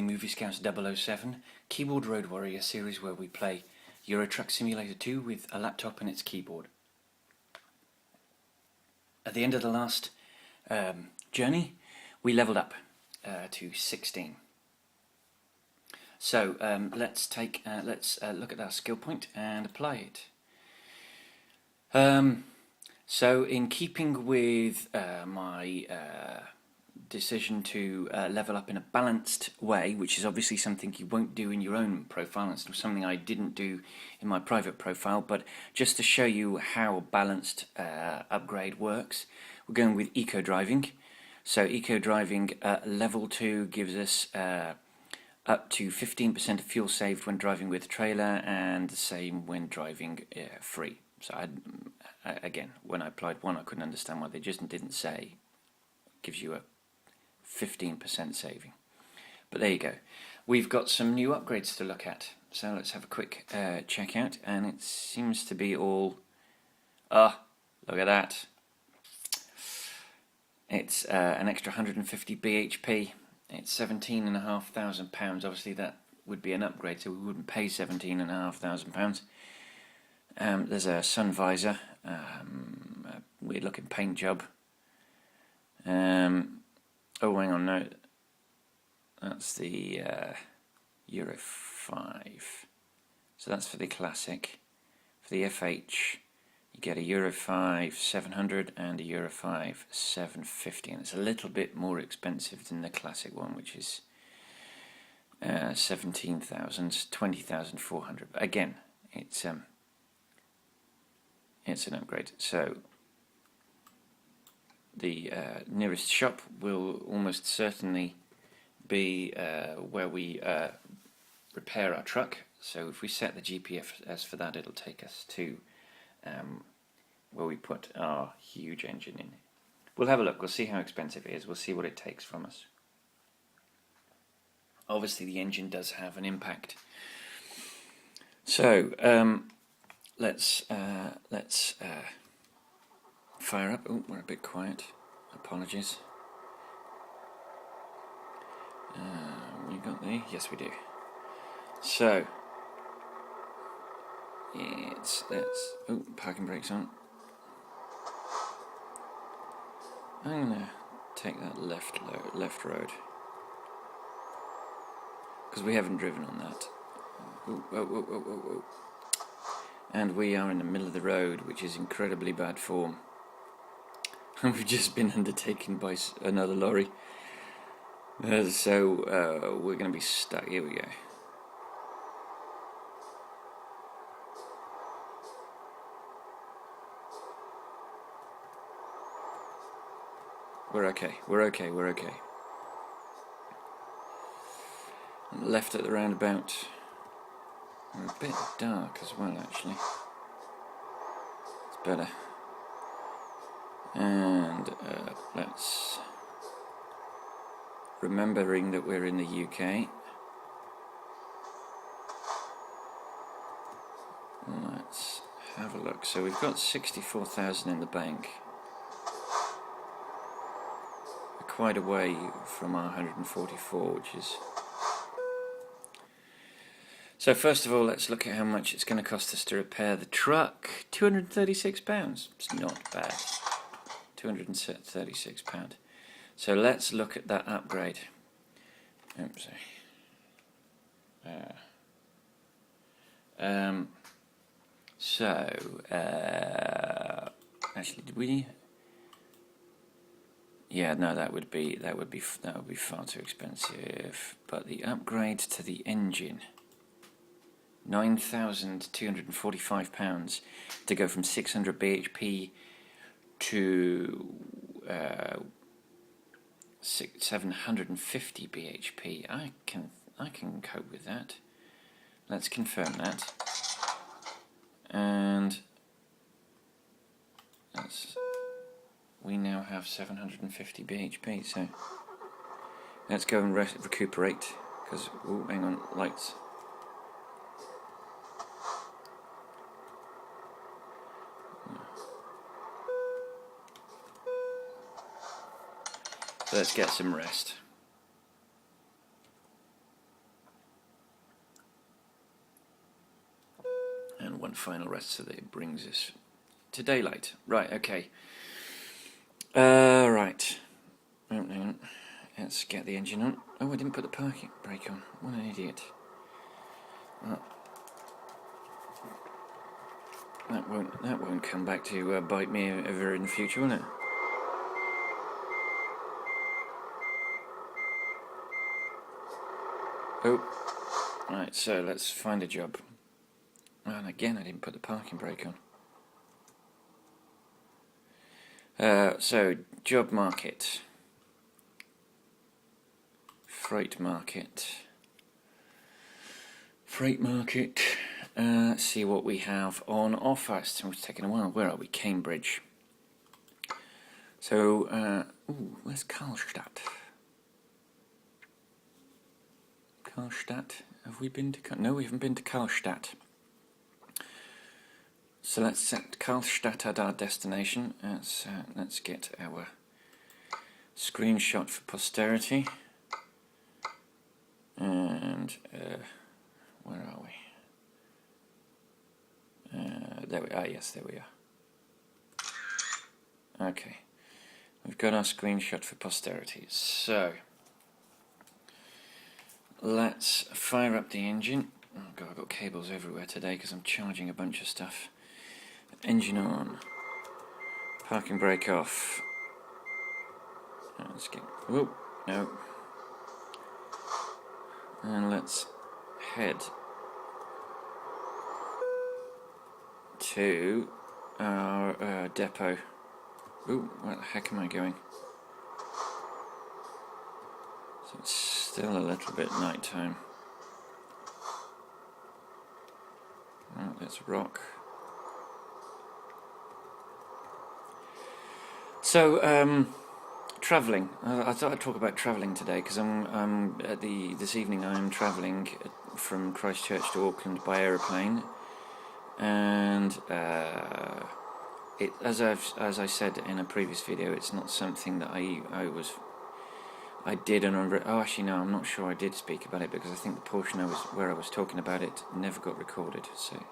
Movie Scouts 007 Keyboard Road Warrior series where we play Euro Truck Simulator 2 with a laptop and its keyboard. At the end of the last journey, we leveled up to 16. So let's look at our skill point and apply it. So in keeping with my decision to level up in a balanced way, which is obviously something you won't do in your own profile, and something I didn't do in my private profile, but just to show you how a balanced upgrade works, we're going with eco driving. So eco driving level 2 gives us up to 15% of fuel saved when driving with a trailer, and the same when driving free. So again, when I applied 1, I couldn't understand why they just didn't say gives you a 15% saving. But there you go. We've got some new upgrades to look at. So let's have a quick check out, and it seems to be all... look at that. It's an extra 150 bhp. It's £17,500. Obviously that would be an upgrade, so we wouldn't pay £17,500. There's a sun visor, a weird looking paint job. Oh, hang on, no, that's the Euro 5. So that's for the Classic. For the FH, you get a Euro 5 700 and a Euro 5 750, and it's a little bit more expensive than the Classic one, which is 20,400. But again, it's an upgrade. So the nearest shop will almost certainly be where we repair our truck. So if we set the GPS for that, it'll take us to where we put our huge engine in. We'll have a look, we'll see how expensive it is, we'll see what it takes from us. Obviously the engine does have an impact. So let's fire up. Oh, we're a bit quiet. Apologies. We got the... Yes, we do. So let's... Oh, parking brakes on. I'm gonna take that left road because we haven't driven on that. Oh. And we are in the middle of the road, which is incredibly bad form. We've just been undertaken by another lorry. So we're going to be stuck. Here we go. We're okay. Left at the roundabout. We're a bit dark as well, actually. It's better. And let's... Remembering that we're in the UK. Let's have a look. So we've got 64,000 in the bank. We're quite away from our 144, which is... So first of all, let's look at how much it's going to cost us to repair the truck. £236. It's not bad. £236. So let's look at that upgrade. Oops. Actually, did we? Yeah, no, that would be far too expensive. But the upgrade to the engine, £9,245 to go from 600 bhp to 750 bhp. I can cope with that. Let's confirm that. And we now have 750 bhp. So let's go and recuperate. Because hang on, lights. So let's get some rest. and one final rest so that it brings us to daylight. Right, okay. Right. Oh, hang on. Let's get the engine on. Oh, I didn't put the parking brake on. What an idiot. Oh. That won't come back to bite me ever in the future, will it? Oh. Right, so let's find a job. And again, I didn't put the parking brake on. So, job market. Freight market. Let's see what we have on offer. It's taking a while. Where are we? Cambridge. So, where's Karlstad? Karlstad. Have we been to? No, we haven't been to Karlstad. So let's set Karlstad as our destination. Let's get our screenshot for posterity. And where are we? There we are. Yes, there we are. Okay, we've got our screenshot for posterity. So let's fire up the engine. Oh God, I've got cables everywhere today because I'm charging a bunch of stuff. Engine on. Parking brake off. Let's get. Whoa, no. And let's head to our depot. Ooh, where the heck am I going? So it's still a little bit night time. Oh, there's a rock. So, travelling. I thought I'd talk about travelling today because this evening I'm travelling from Christchurch to Auckland by aeroplane, and as I said in a previous video, it's not something that I did and actually no, I'm not sure I did speak about it because I think the portion where I was talking about it never got recorded. So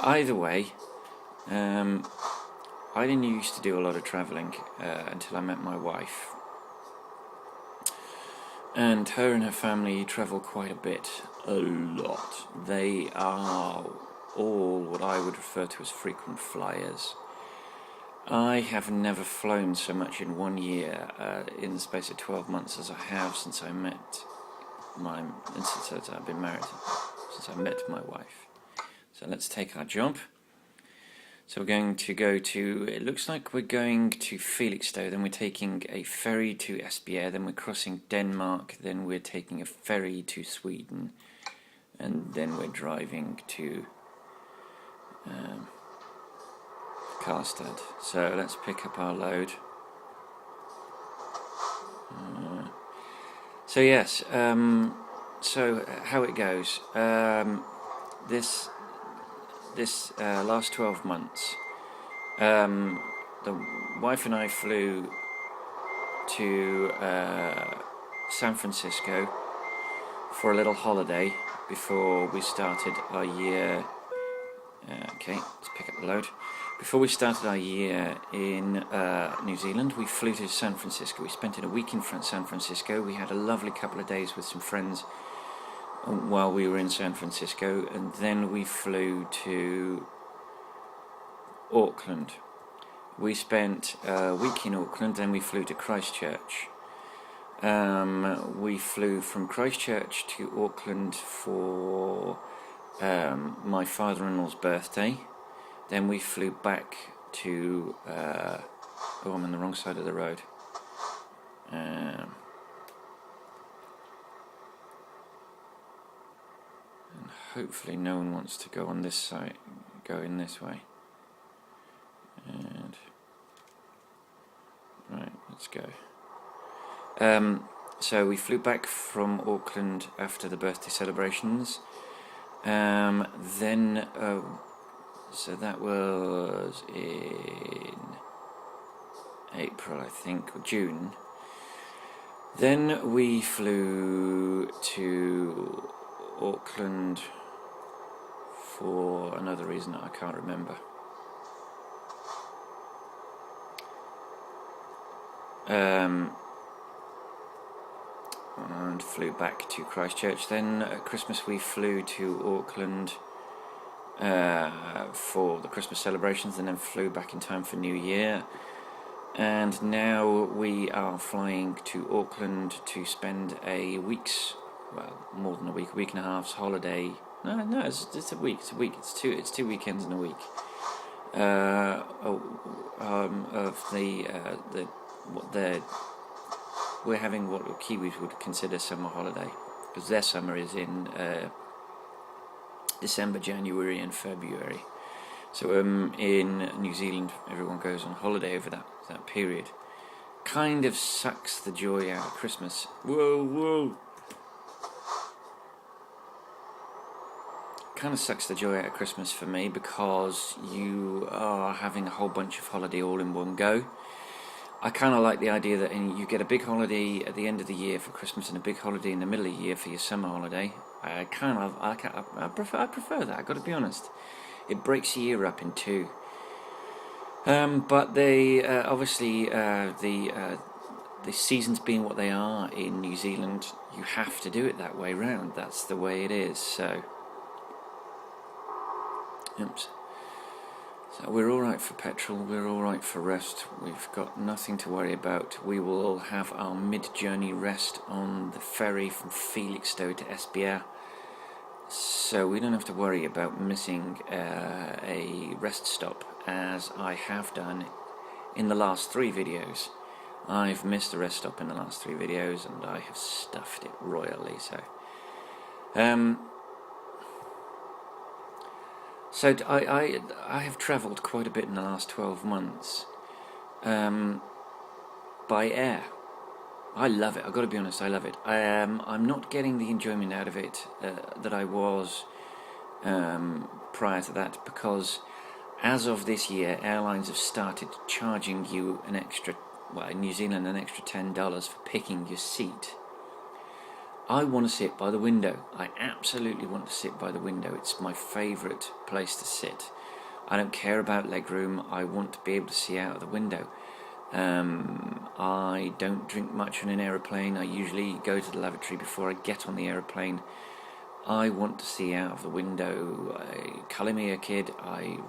either way, I didn't used to do a lot of travelling until I met my wife, and her and her family travel quite a bit, a lot. They are all what I would refer to as frequent flyers. I have never flown so much in 1 year in the space of 12 months as I have since I've been married, since I met my wife. So let's take our job. So we're going to go to, it looks like we're going to Felixstowe, then we're taking a ferry to Esbjerg, then we're crossing Denmark, then we're taking a ferry to Sweden, and then we're driving to Karlstad. So let's pick up our load. So yes, so how it goes. This last 12 months, the wife and I flew to San Francisco for a little holiday before we started our year. Okay, let's pick up the load. Before we started our year in New Zealand, we flew to San Francisco. We spent a week in San Francisco. We had a lovely couple of days with some friends while we were in San Francisco, and then we flew to Auckland. We spent a week in Auckland, then we flew to Christchurch. We flew from Christchurch to Auckland for my father-in-law's birthday. Then we flew back to I'm on the wrong side of the road. And hopefully no one wants to go on this side, go in this way. And right, let's go. So we flew back from Auckland after the birthday celebrations. Then so that was in April, I think, or June. Then we flew to Auckland for another reason that I can't remember. And flew back to Christchurch. Then at Christmas we flew to Auckland for the Christmas celebrations, and then flew back in time for New Year. And now we are flying to Auckland to spend a week's, well, more than a week and a half's holiday. No, it's a week. It's 2 weekends in a week. We're having what Kiwis would consider summer holiday, because their summer is in December, January and February. So in New Zealand everyone goes on holiday over that period. Kind of sucks the joy out of Christmas. Whoa. Kind of sucks the joy out of Christmas for me, because you are having a whole bunch of holiday all in one go. I kind of like the idea that you get a big holiday at the end of the year for Christmas and a big holiday in the middle of the year for your summer holiday. I prefer that, I've got to be honest. It breaks the year up in two. But they obviously the seasons being what they are in New Zealand, you have to do it that way round. That's the way it is. So, oops. So we're all right for petrol. We're all right for rest. We've got nothing to worry about. We will have our mid-journey rest on the ferry from Felixstowe to Esbjerg. So we don't have to worry about missing a rest stop, as I have done in the last 3 videos. I've missed a rest stop in the last 3 videos, and I have stuffed it royally. So I have travelled quite a bit in the last 12 months by air. I love it. I've got to be honest, I love it. I'm not getting the enjoyment out of it that I was prior to that, because as of this year, airlines have started charging you an extra, well, in New Zealand, an extra $10 for picking your seat. I want to sit by the window. I absolutely want to sit by the window. It's my favourite place to sit. I don't care about legroom. I want to be able to see out of the window. I don't drink much on an aeroplane. I usually go to the lavatory before I get on the aeroplane. I want to see out of the window. Colour me a kid. I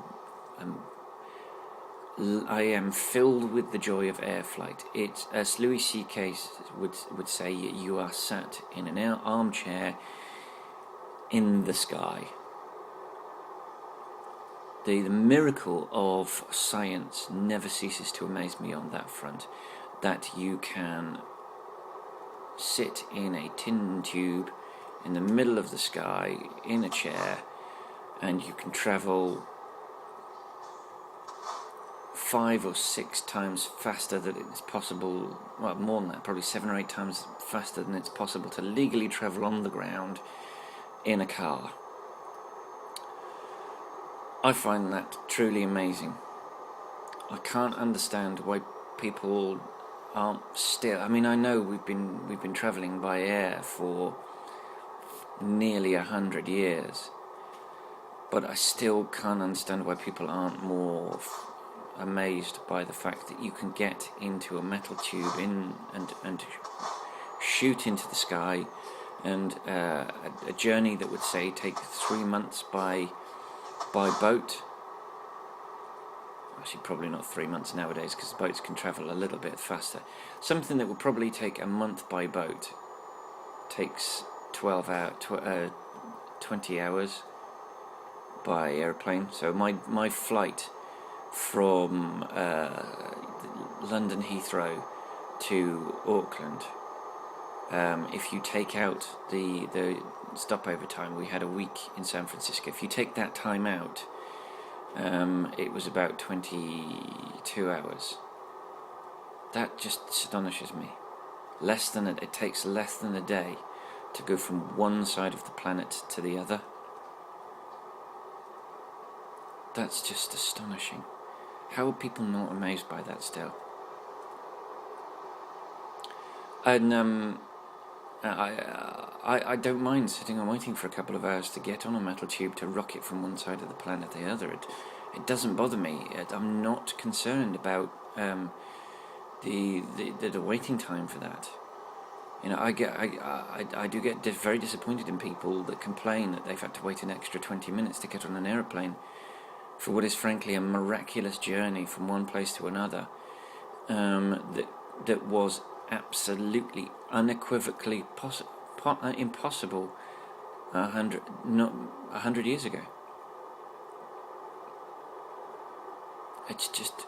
am filled with the joy of air flight. It's, as Louis C.K. would say, you are sat in an armchair in the sky. The miracle of science never ceases to amaze me on that front, that you can sit in a tin tube in the middle of the sky in a chair, and you can travel 5 or 6 times faster than it's possible, well, more than that, probably 7 or 8 times faster than it's possible to legally travel on the ground in a car. I find that truly amazing. I can't understand why people aren't still. I mean, I know we've been travelling by air for nearly 100 years, but I still can't understand why people aren't more amazed by the fact that you can get into a metal tube and shoot into the sky, and a journey that would say take 3 months by boat. Actually, probably not 3 months nowadays, because boats can travel a little bit faster. Something that would probably take a month by boat takes 20 hours by airplane. So my flight from London Heathrow to Auckland, if you take out the stopover time, we had a week in San Francisco. If you take that time out, it was about 22 hours. That just astonishes me. It takes less than a day to go from one side of the planet to the other. That's just astonishing. How are people not amazed by that still? And I don't mind sitting and waiting for a couple of hours to get on a metal tube to rocket from one side of the planet to the other. It doesn't bother me. I'm not concerned about the waiting time for that. You know, I do get very disappointed in people that complain that they've had to wait an extra 20 minutes to get on an aeroplane for what is frankly a miraculous journey from one place to another. That was absolutely, unequivocally impossible 100 years ago. It's just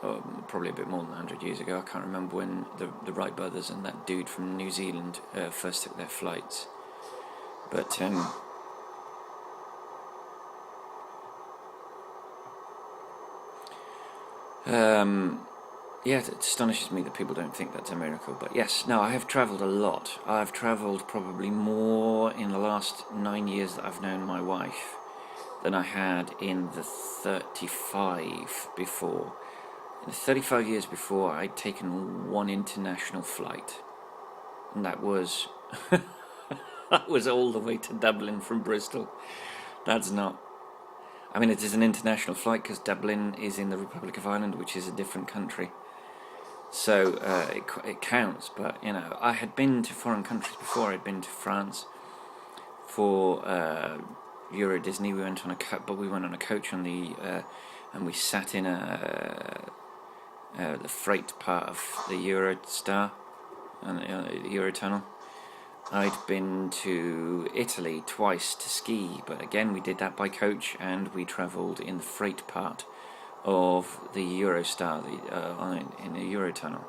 probably a bit more than 100 years ago. I can't remember when the Wright brothers and that dude from New Zealand first took their flights, but yeah, it astonishes me that people don't think that's a miracle. But yes, no, I have travelled a lot. I've travelled probably more in the last 9 years that I've known my wife than I had in the 35 before. In the 35 years before, I'd taken one international flight, and that was that was all the way to Dublin from Bristol. That's not. I mean, it is an international flight because Dublin is in the Republic of Ireland, which is a different country. So it counts, but you know, I had been to foreign countries before. I'd been to France for Euro Disney. We went on a coach on the and we sat in the freight part of the Eurostar and the Eurotunnel. I'd been to Italy twice to ski, but again we did that by coach, and we travelled in the freight part of the Eurostar, in the Eurotunnel.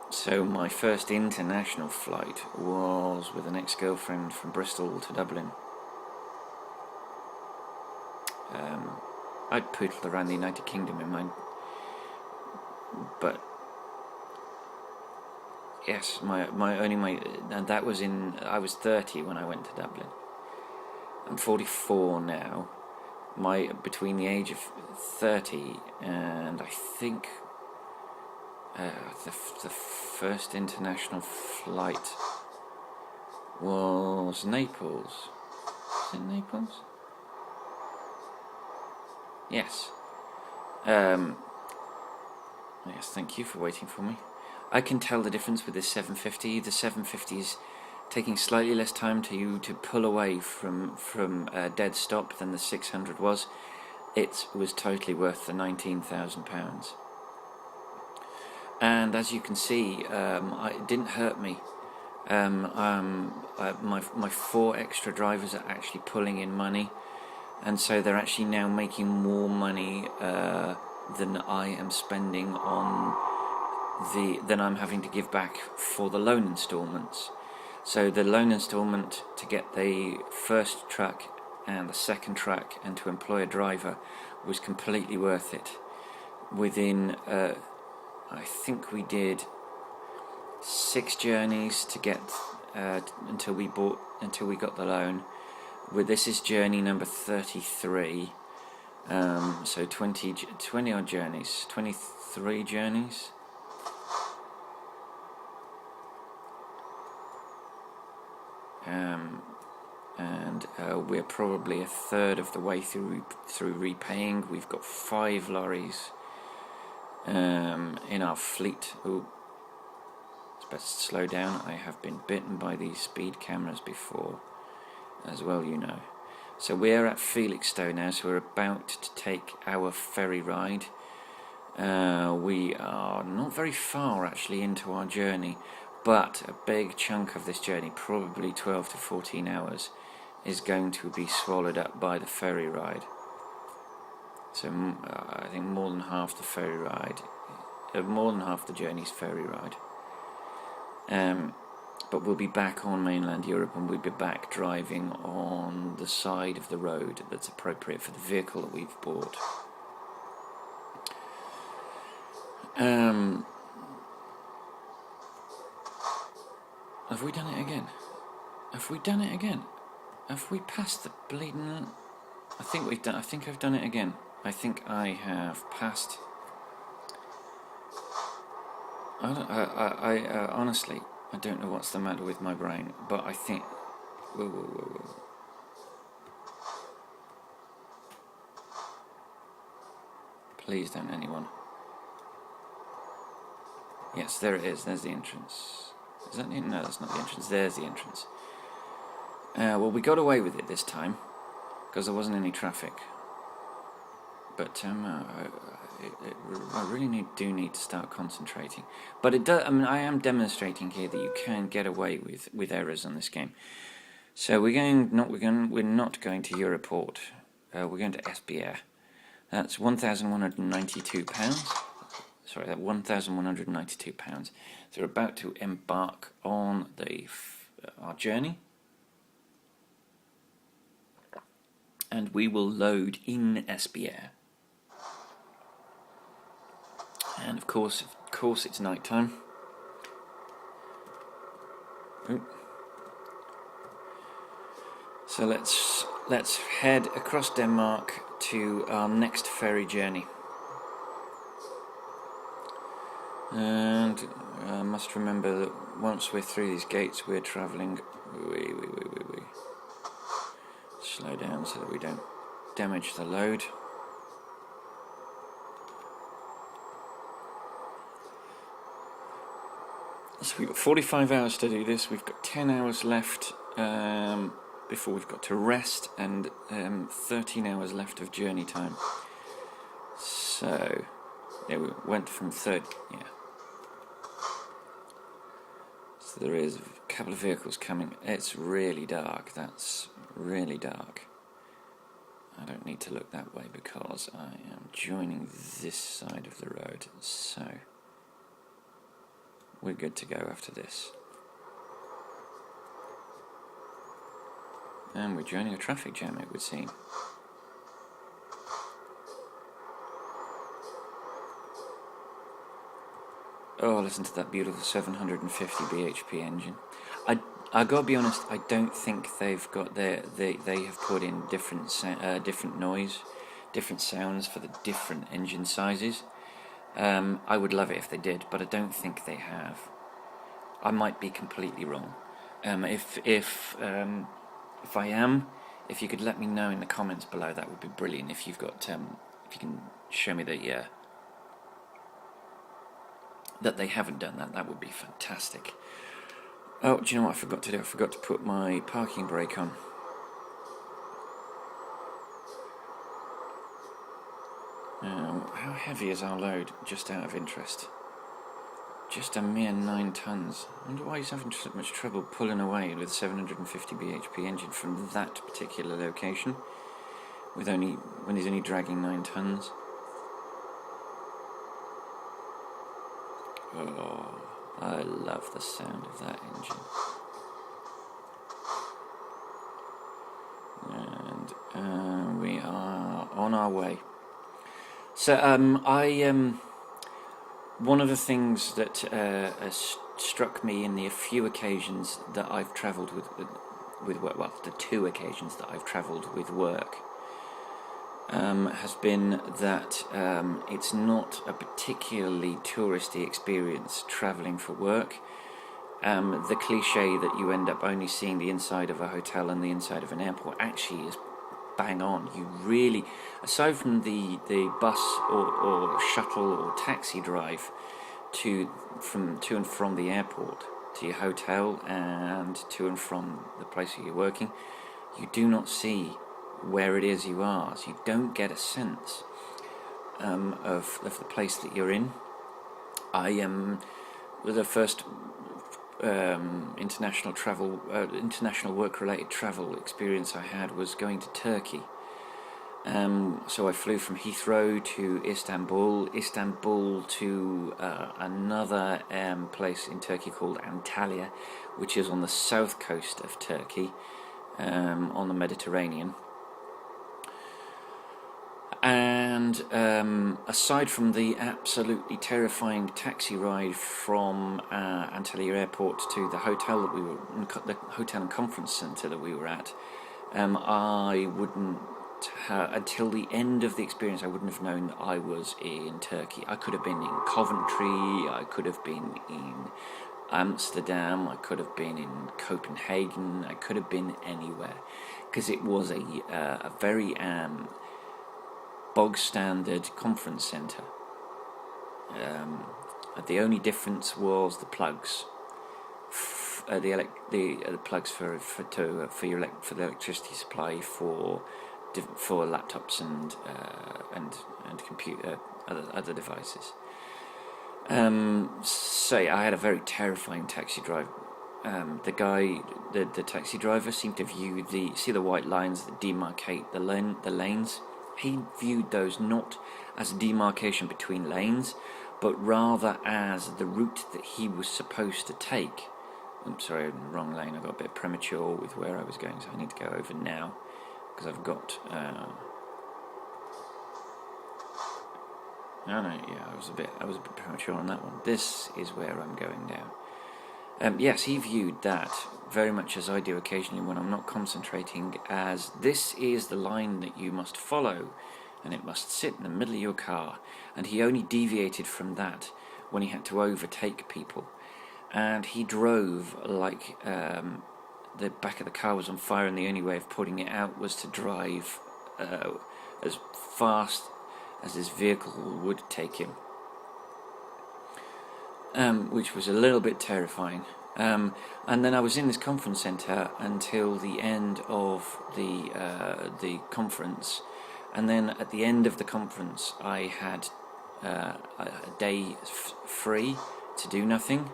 So my first international flight was with an ex-girlfriend from Bristol to Dublin. I'd poodled around the United Kingdom in mine, but yes, and that was I was 30 when I went to Dublin. I'm 44 now. Between the age of 30 and I think the first international flight was Naples. Is it Naples? Yes. Yes, thank you for waiting for me. I can tell the difference with this 750. The 750 is taking slightly less time to pull away from dead stop than the 600 was. It was totally worth the £19,000. And as you can see, it didn't hurt me. My 4 extra drivers are actually pulling in money, and so they're actually now making more money than I am spending than I'm having to give back for the loan instalments. So the loan instalment to get the first truck and the second truck and to employ a driver was completely worth it. Within I think we did 6 journeys to get until we got the loan. This is journey number 33. So 20 odd journeys, 23 journeys. And we're probably a third of the way through repaying. We've got 5 lorries in our fleet. Oh, it's best to slow down. I have been bitten by these speed cameras before as well, you know. So we're at Felixstowe now, so we're about to take our ferry ride. We are not very far actually into our journey, but a big chunk of this journey, probably 12 to 14 hours, is going to be swallowed up by the ferry ride. So I think more than half the ferry ride, more than half the journey's ferry ride. But we'll be back on mainland Europe, and we'll be back driving on the side of the road that's appropriate for the vehicle that we've bought. Have we done it again? Have we done it again? Have we passed the bleeding... I think I've done it again. I think I have passed... I honestly... I don't know what's the matter with my brain, but I think... Whoa, whoa, whoa, whoa. Please don't anyone. Yes, there it is. There's the entrance. Is that the... No, that's not the entrance. There's the entrance. Well, we got away with it this time, because there wasn't any traffic. But I really do need to start concentrating. But it does. I mean, I am demonstrating here that you can get away with errors on this game. So we're not going to Europort. We're going to SBR. That's £1,192. Sorry, that £1,192. So we're about to embark on our journey, and we will load in SBR. And of course, it's night time. So let's head across Denmark to our next ferry journey. And I must remember that once we're through these gates, we're travelling. Slow down so that we don't damage the load. So we've got 45 hours to do this. We've got 10 hours left before we've got to rest, and 13 hours left of journey time. So, yeah, we went from third, yeah. So there is a couple of vehicles coming. It's really dark. That's really dark. I don't need to look that way because I am joining this side of the road. So we're good to go after this. And we're joining a traffic jam, it would seem. Oh, listen to that beautiful 750 bhp engine. I gotta be honest, I don't think they've got they have put in different noise, different sounds for the different engine sizes. I would love it if they did, but I don't think they have. I might be completely wrong. If I am, if you could let me know in the comments below, that would be brilliant. If you've got, if you can show me that they haven't done that, that would be fantastic. Oh, do you know what I forgot to do? I forgot to put my parking brake on. How heavy is our load, just out of interest? Just a mere 9 tons. I wonder why he's having so much trouble pulling away with a 750 bhp engine from that particular location, when he's only dragging 9 tons. Oh, I love the sound of that engine. And we are on our way. So one of the things that has struck me in the few occasions that I've travelled with work, well, the 2 occasions that I've travelled with work, has been that it's not a particularly touristy experience travelling for work. The cliche that you end up only seeing the inside of a hotel and the inside of an airport actually is bang on. You really, aside from the bus or shuttle or taxi drive to and from the airport to your hotel and to and from the place where you're working, you do not see where it is you are, so you don't get a sense of the place that you're in. The first international work-related travel experience I had was going to Turkey. So I flew from Heathrow to Istanbul to another place in Turkey called Antalya, which is on the south coast of Turkey, on the Mediterranean. And aside from the absolutely terrifying taxi ride from Antalya Airport to the hotel that the hotel and conference centre that we were at, I wouldn't until the end of the experience I wouldn't have known that I was in Turkey. I could have been in Coventry, I could have been in Amsterdam, I could have been in Copenhagen, I could have been anywhere, because it was a very bog standard conference centre. The only difference was the plugs, the plugs for the electricity supply for laptops and computer other devices. So yeah, I had a very terrifying taxi drive. The taxi driver seemed to view the white lines that demarcate the lanes. He viewed those not as a demarcation between lanes, but rather as the route that he was supposed to take. I'm sorry, wrong lane. I got a bit premature with where I was going, so I need to go over now because I've got. I was a bit premature on that one. This is where I'm going now. Yes, he viewed that very much as I do occasionally when I'm not concentrating, as this is the line that you must follow, and it must sit in the middle of your car. And he only deviated from that when he had to overtake people. And he drove like the back of the car was on fire, and the only way of putting it out was to drive as fast as his vehicle would take him, which was a little bit terrifying. And then I was in this conference centre until the end of the conference, and then at the end of the conference I had a day free to do nothing,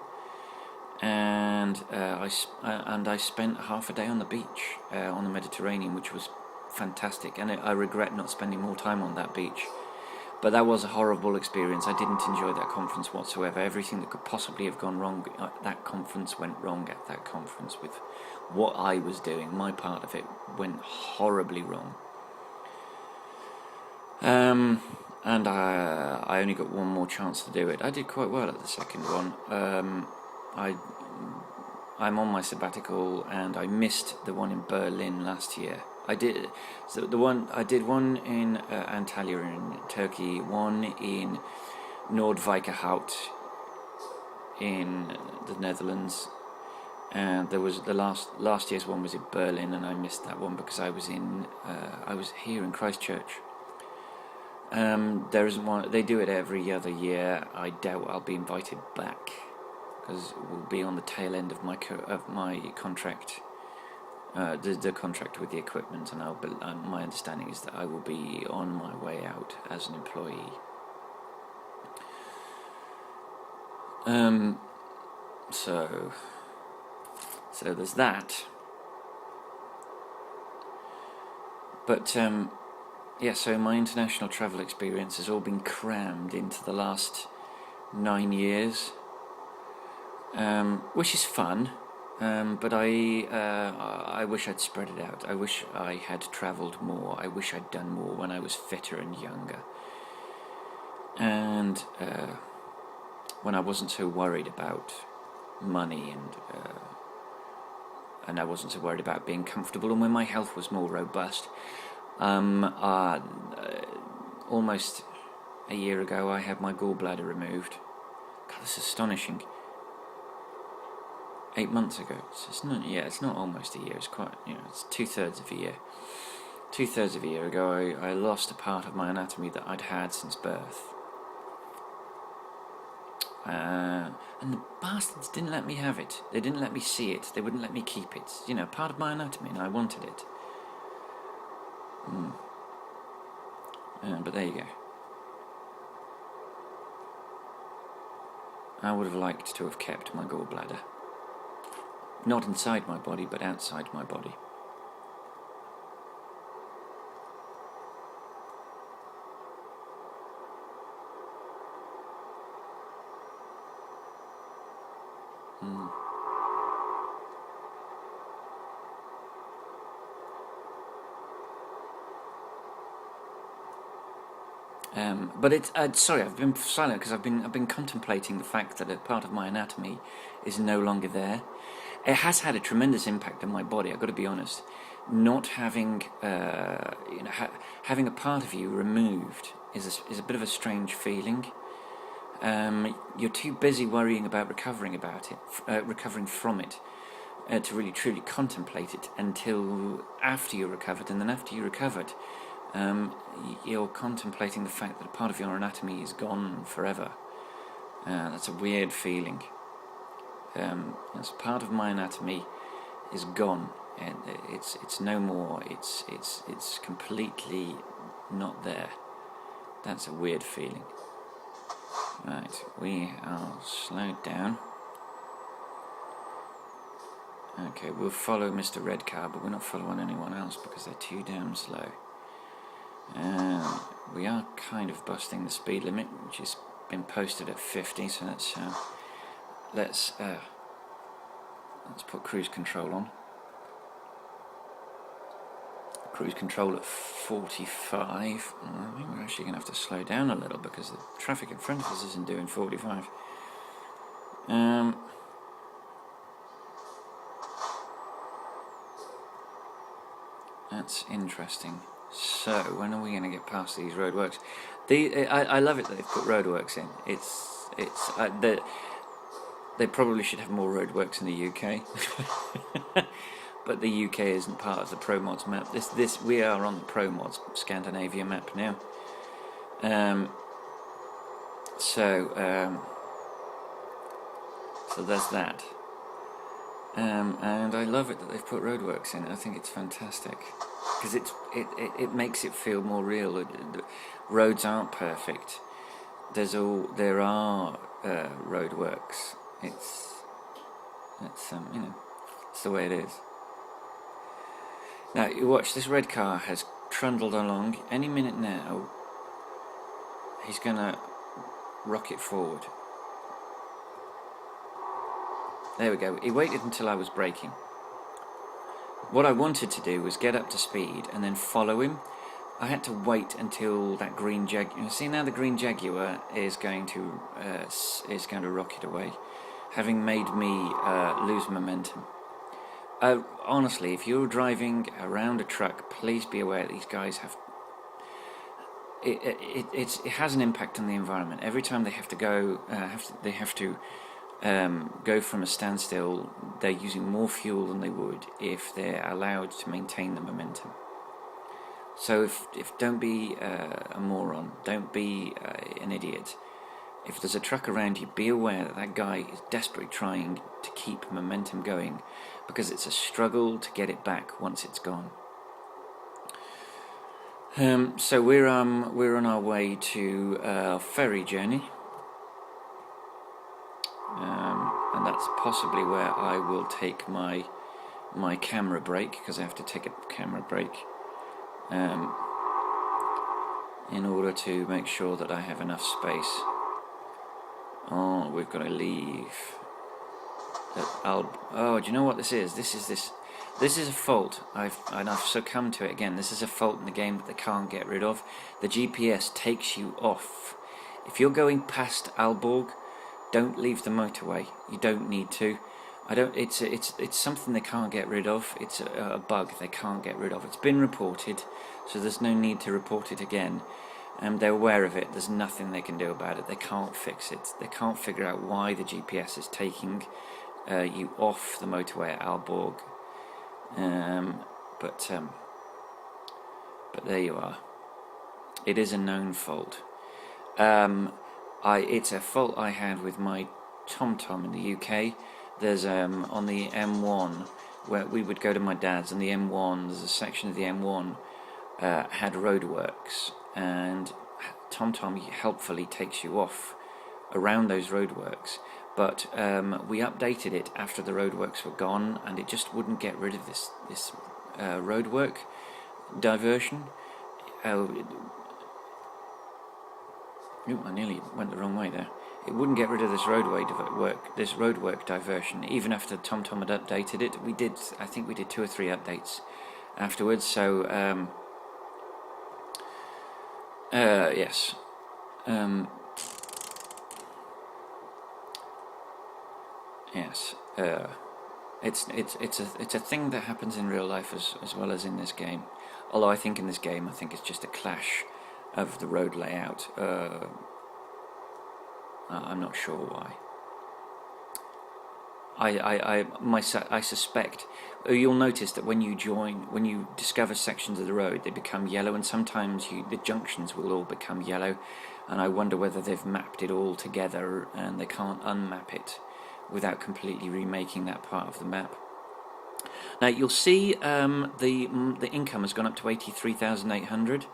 and I spent half a day on the beach on the Mediterranean, which was fantastic, and I regret not spending more time on that beach. But that was a horrible experience. I didn't enjoy that conference whatsoever. Everything that could possibly have gone wrong at that conference went wrong at that conference with what I was doing. My part of it went horribly wrong. And I only got one more chance to do it. I did quite well at the second one. I'm on my sabbatical, and I missed the one in Berlin last year. I did one in Antalya in Turkey, one in Noordwijkerhout in the Netherlands, and there was the last year's one was in Berlin, and I missed that one because I was here in Christchurch. There isn't one. They do it every other year. I doubt I'll be invited back because we'll be on the tail end of my contract. The contract with the equipment, and my understanding is that I will be on my way out as an employee. So there's that. But so my international travel experience has all been crammed into the last 9 years, which is fun. But I wish I'd spread it out. I wish I had travelled more. I wish I'd done more when I was fitter and younger. And when I wasn't so worried about money and I wasn't so worried about being comfortable, and when my health was more robust. Almost a year ago I had my gallbladder removed. God, this is astonishing. 8 months ago. So it's not almost a year. It's quite, it's 2/3 of a year. 2/3 of a year ago, I lost a part of my anatomy that I'd had since birth. And the bastards didn't let me have it. They didn't let me see it. They wouldn't let me keep it. Part of my anatomy, and I wanted it. But there you go. I would have liked to have kept my gallbladder. Not inside my body, but outside my body. But it's sorry, I've been silent because I've been contemplating the fact that a part of my anatomy is no longer there. It has had a tremendous impact on my body. I've got to be honest. Not having having a part of you removed is a bit of a strange feeling. you're too busy worrying about recovering from it, to really truly contemplate it until after you're recovered. And then after you're recovered, you're contemplating the fact that a part of your anatomy is gone forever. That's a weird feeling. As part of my anatomy is gone, and it's no more. It's completely not there. That's a weird feeling. Right, we are slowed down. Okay, we'll follow Mr. Red Car, but we're not following anyone else because they're too damn slow. We are kind of busting the speed limit, which has been posted at 50, so let's put cruise control on. Cruise control at 45. I think we're actually going to have to slow down a little because the traffic in front of us isn't doing 45. That's interesting. So, when are we going to get past these roadworks? I love it that they've put roadworks in. They probably should have more roadworks in the UK. But the UK isn't part of the ProMods map. We are on the ProMods Scandinavia map now. So there's that. And I love it that they've put roadworks in. I think it's fantastic because it makes it feel more real. The roads aren't perfect. There are roadworks. It's the way it is. Now you watch, this red car has trundled along. Any minute now, he's gonna rocket forward. There we go. He waited until I was braking. What I wanted to do was get up to speed and then follow him. I had to wait until that green Jaguar. See, now the green Jaguar is going to rocket away, having made me lose momentum. Honestly, if you're driving around a truck, please be aware that these guys have. It has an impact on the environment. Every time they have to go, go from a standstill, they're using more fuel than they would if they're allowed to maintain the momentum. So if don't be a moron, don't be an idiot. If there's a truck around you, be aware that that guy is desperately trying to keep momentum going, because it's a struggle to get it back once it's gone. So we're on our way to our ferry journey, and that's possibly where I will take my camera break, because I have to take a camera break in order to make sure that I have enough space. Oh, we've got to leave. Oh, do you know what this is? This is a fault. I've succumbed to it again. This is a fault in the game that they can't get rid of. The GPS takes you off. If you're going past Aalborg, don't leave the motorway. You don't need to. It's something they can't get rid of. It's a bug they can't get rid of. It's been reported, so there's no need to report it again. They're aware of it. There's nothing they can do about it. They can't fix it. They can't figure out why the GPS is taking you off the motorway at Aalborg. But there you are. It is a known fault. It's a fault I had with my TomTom in the UK. There's on the M1 where we would go to my dad's, and the M1, there's a section of the M1 had roadworks, and TomTom helpfully takes you off around those roadworks. But we updated it after the roadworks were gone, and it just wouldn't get rid of this roadwork diversion. I nearly went the wrong way there. It wouldn't get rid of this roadwork diversion, even after TomTom had updated it. I think we did 2 or 3 updates afterwards. So yes. Yes, it's a thing that happens in real life as well as in this game. Although I think in this game, it's just a clash of the road layout. I'm not sure why. I suspect. You'll notice that when you discover sections of the road, they become yellow, and sometimes the junctions will all become yellow, and I wonder whether they've mapped it all together and they can't unmap it without completely remaking that part of the map. Now you'll see the income has gone up to 83,800.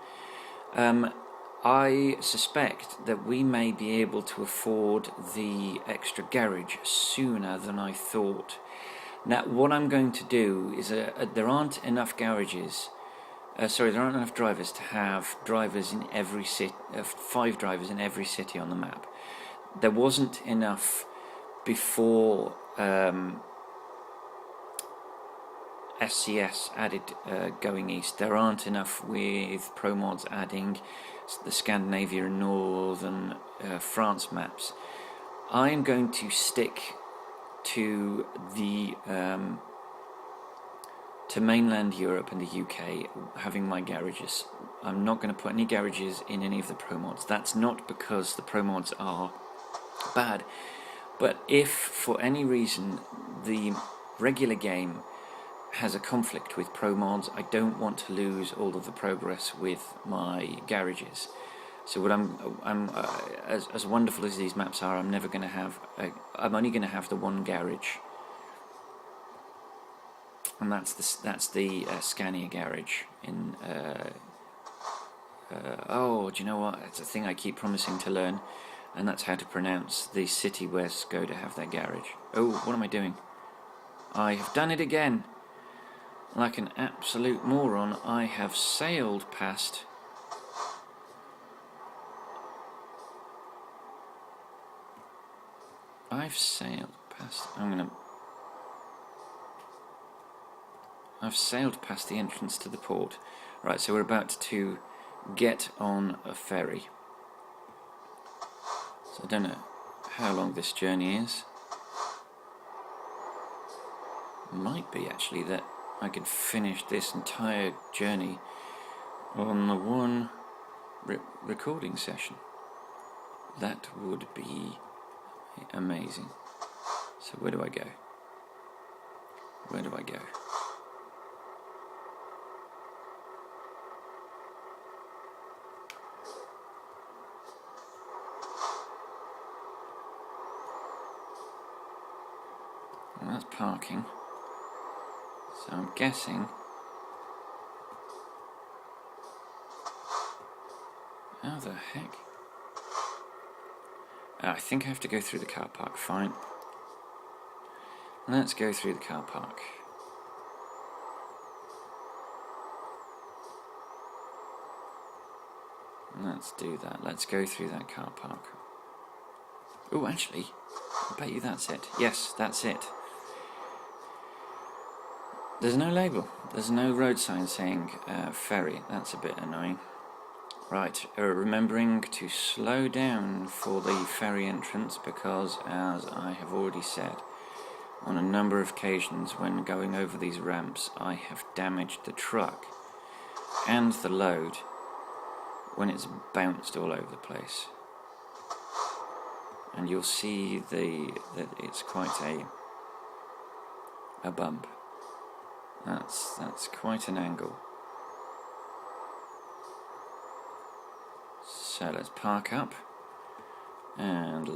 I suspect that we may be able to afford the extra garage sooner than I thought. Now, what I'm going to do is there aren't enough garages. There aren't enough drivers to have drivers in every city. 5 drivers in every city on the map. There wasn't enough before SCS added going east. There aren't enough with ProMods adding the Scandinavia and Northern France maps. I'm going to stick to the to mainland Europe and the UK having my garages. I'm not going to put any garages in any of the ProMods. That's not because the ProMods are bad, but if for any reason the regular game has a conflict with ProMods, I don't want to lose all of the progress with my garages. So what I'm as wonderful as these maps are, I'm never going to have. I'm only going to have the one garage, and that's the Scania garage in. Oh, do you know what? It's a thing I keep promising to learn, and that's how to pronounce the city where Skoda have their garage. Oh, what am I doing? I have done it again. Like an absolute moron, I have sailed past. I've sailed past the entrance to the port. Right, so we're about to get on a ferry. So I don't know how long this journey is. Might be actually that I could finish this entire journey on the one recording session. That would be amazing. So where do I go? Where do I go? Well, that's parking. So I'm guessing. How the heck? I think I have to go through the car park. Fine. Let's go through the car park. Let's do that. Let's go through that car park. Oh, actually, I bet you that's it. Yes, that's it. There's no label. There's no road sign saying ferry. That's a bit annoying. Right, remembering to slow down for the ferry entrance because, as I have already said, on a number of occasions when going over these ramps, I have damaged the truck and the load when it's bounced all over the place. And you'll see that it's quite a bump. That's quite an angle. So let's park up and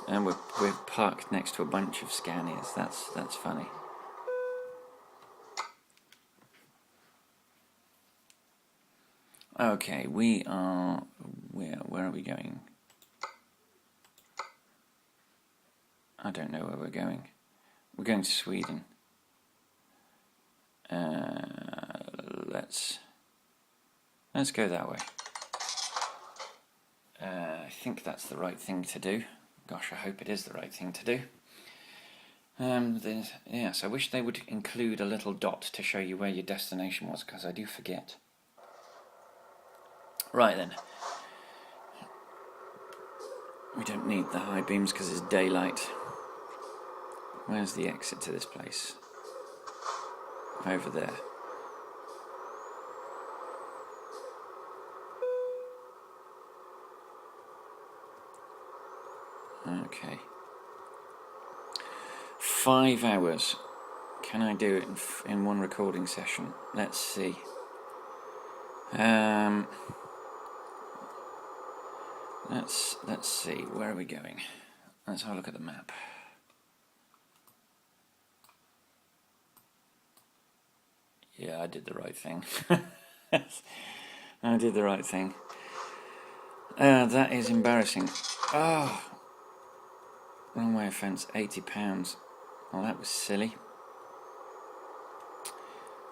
we're parked next to a bunch of Scanias. That's funny. Okay, we are where are we going? I don't know where we're going. We're going to Sweden. Let's go that way. I think that's the right thing to do. Gosh, I hope it is the right thing to do. Yes, I wish they would include a little dot to show you where your destination was, because I do forget. Right then. We don't need the high beams because it's daylight. Where's the exit to this place? Over there. Okay. 5 hours. Can I do it in one recording session? Let's see. Let's see. Where are we going? Let's have a look at the map. Yeah, I did the right thing. I did the right thing. That is embarrassing. Oh, wrong way of fence. £80. Well, that was silly.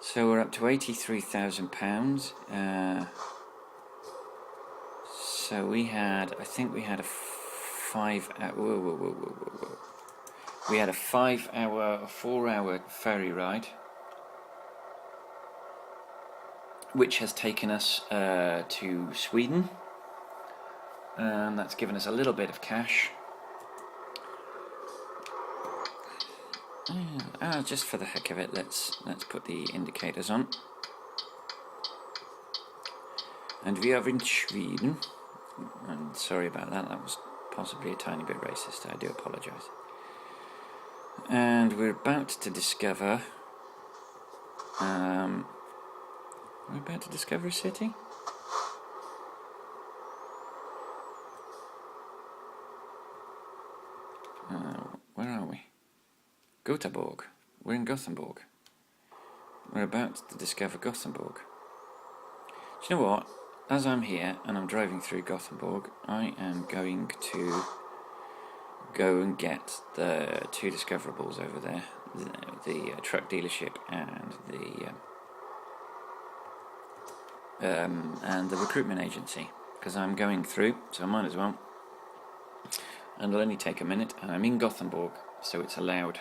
So we're up to £83,000. So we had, I think we had a 5 hour. Whoa. We had a 4-hour ferry ride, which has taken us to Sweden. That's given us a little bit of cash. Just for the heck of it, let's put the indicators on. And we are in Sweden. And sorry about that. That was possibly a tiny bit racist. I do apologise. And we're about to discover. We're about to discover a city. Where are we? Göteborg. We're in Gothenburg. We're about to discover Gothenburg. Do you know what? As I'm here and I'm driving through Gothenburg, I am going to go and get the 2 discoverables over there, the truck dealership and the recruitment agency, because I'm going through, so I might as well. And it'll only take a minute, and I'm in Gothenburg, so it's allowed.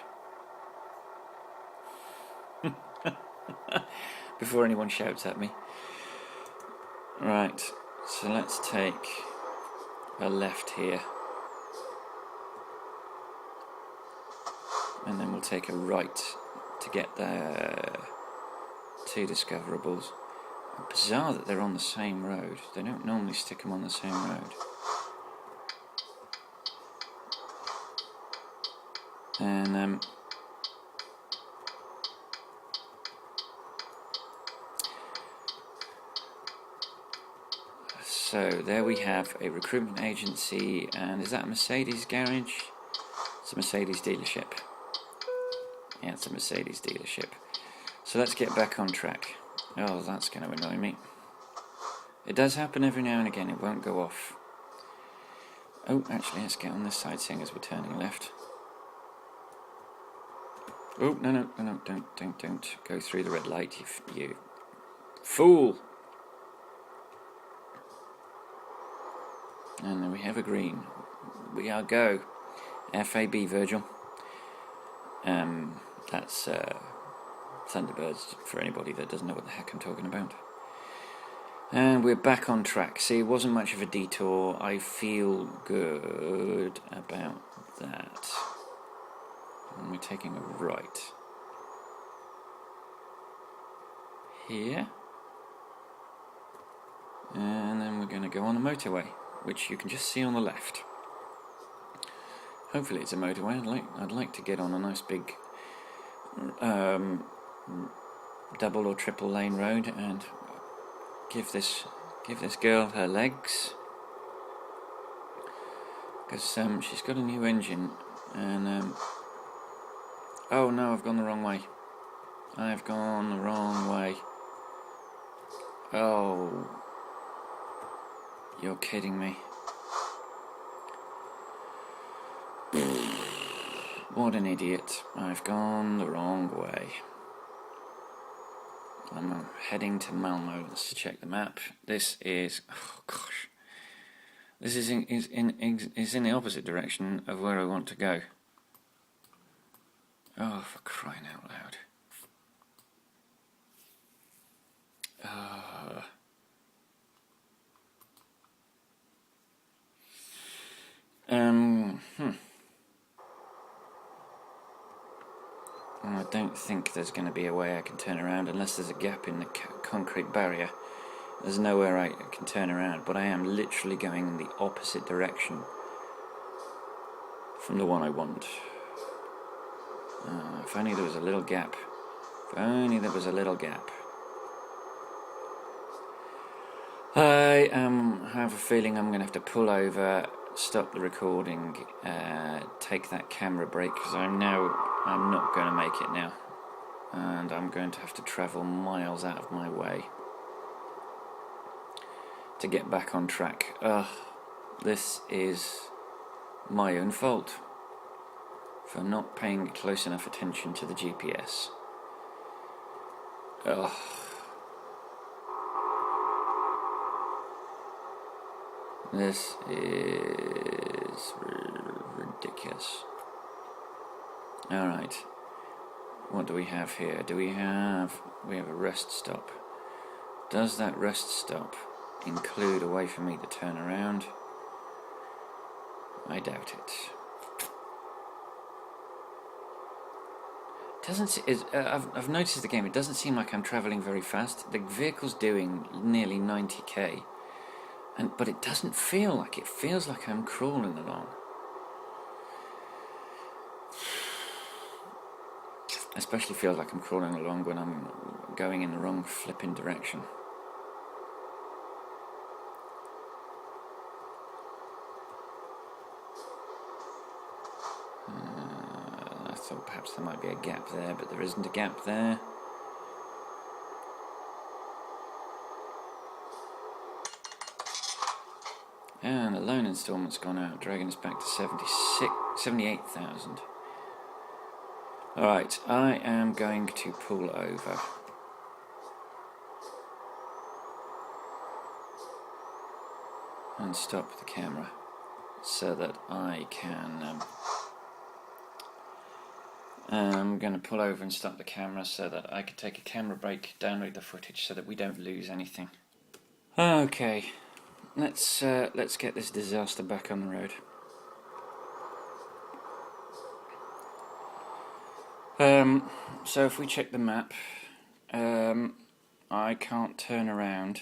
Before anyone shouts at me. Right, so let's take a left here. And then we'll take a right to get the 2 discoverables. Bizarre that they're on the same road. They don't normally stick them on the same road. And so there we have a recruitment agency, and is that a Mercedes garage? It's a Mercedes dealership. Yeah, it's a Mercedes dealership. So let's get back on track. Oh, that's going to annoy me. It does happen every now and again, it won't go off. Oh, actually, let's get on this side, seeing as we're turning left. Oh, no, don't go through the red light, you fool! And then we have a green. We are go. FAB, Virgil. That's Thunderbirds, for anybody that doesn't know what the heck I'm talking about. And we're back on track. See, it wasn't much of a detour. I feel good about that. And we're taking a right. Here. And then we're going to go on a motorway, which you can just see on the left. Hopefully it's a motorway. I'd like to get on a nice big double or triple lane road and give this girl her legs, because she's got a new engine, and oh no, I've gone the wrong way. I've gone the wrong way. Oh, you're kidding me. What an idiot. I've gone the wrong way. I'm heading to Malmo. Let's check the map. This is, oh gosh, this is in the opposite direction of where I want to go. Oh, for crying out loud. I don't think there's going to be a way I can turn around unless there's a gap in the concrete barrier. There's nowhere I can turn around, but I am literally going in the opposite direction from the one I want. If only there was a little gap. If only there was a little gap. I have a feeling I'm going to have to pull over, stop the recording, take that camera break, because I'm not going to make it now. And I'm going to have to travel miles out of my way to get back on track. This is my own fault for not paying close enough attention to the GPS. This is ridiculous. Alright, what do we have here? We have a rest stop. Does that rest stop include a way for me to turn around? I doubt it. I've noticed the game, it doesn't seem like I'm travelling very fast. The vehicle's doing nearly 90k. But it doesn't feel like it. It feels like I'm crawling along. Especially feels like I'm crawling along when I'm going in the wrong flipping direction. I thought perhaps there might be a gap there, but there isn't a gap there. And the loan installment's gone out, dragging us back to 78,000. Alright, I am going to pull over. And stop the camera so that I can... I'm going to pull over and stop the camera so that I can take a camera break, download the footage so that we don't lose anything. Okay. Let's get this disaster back on the road. So if we check the map, I can't turn around.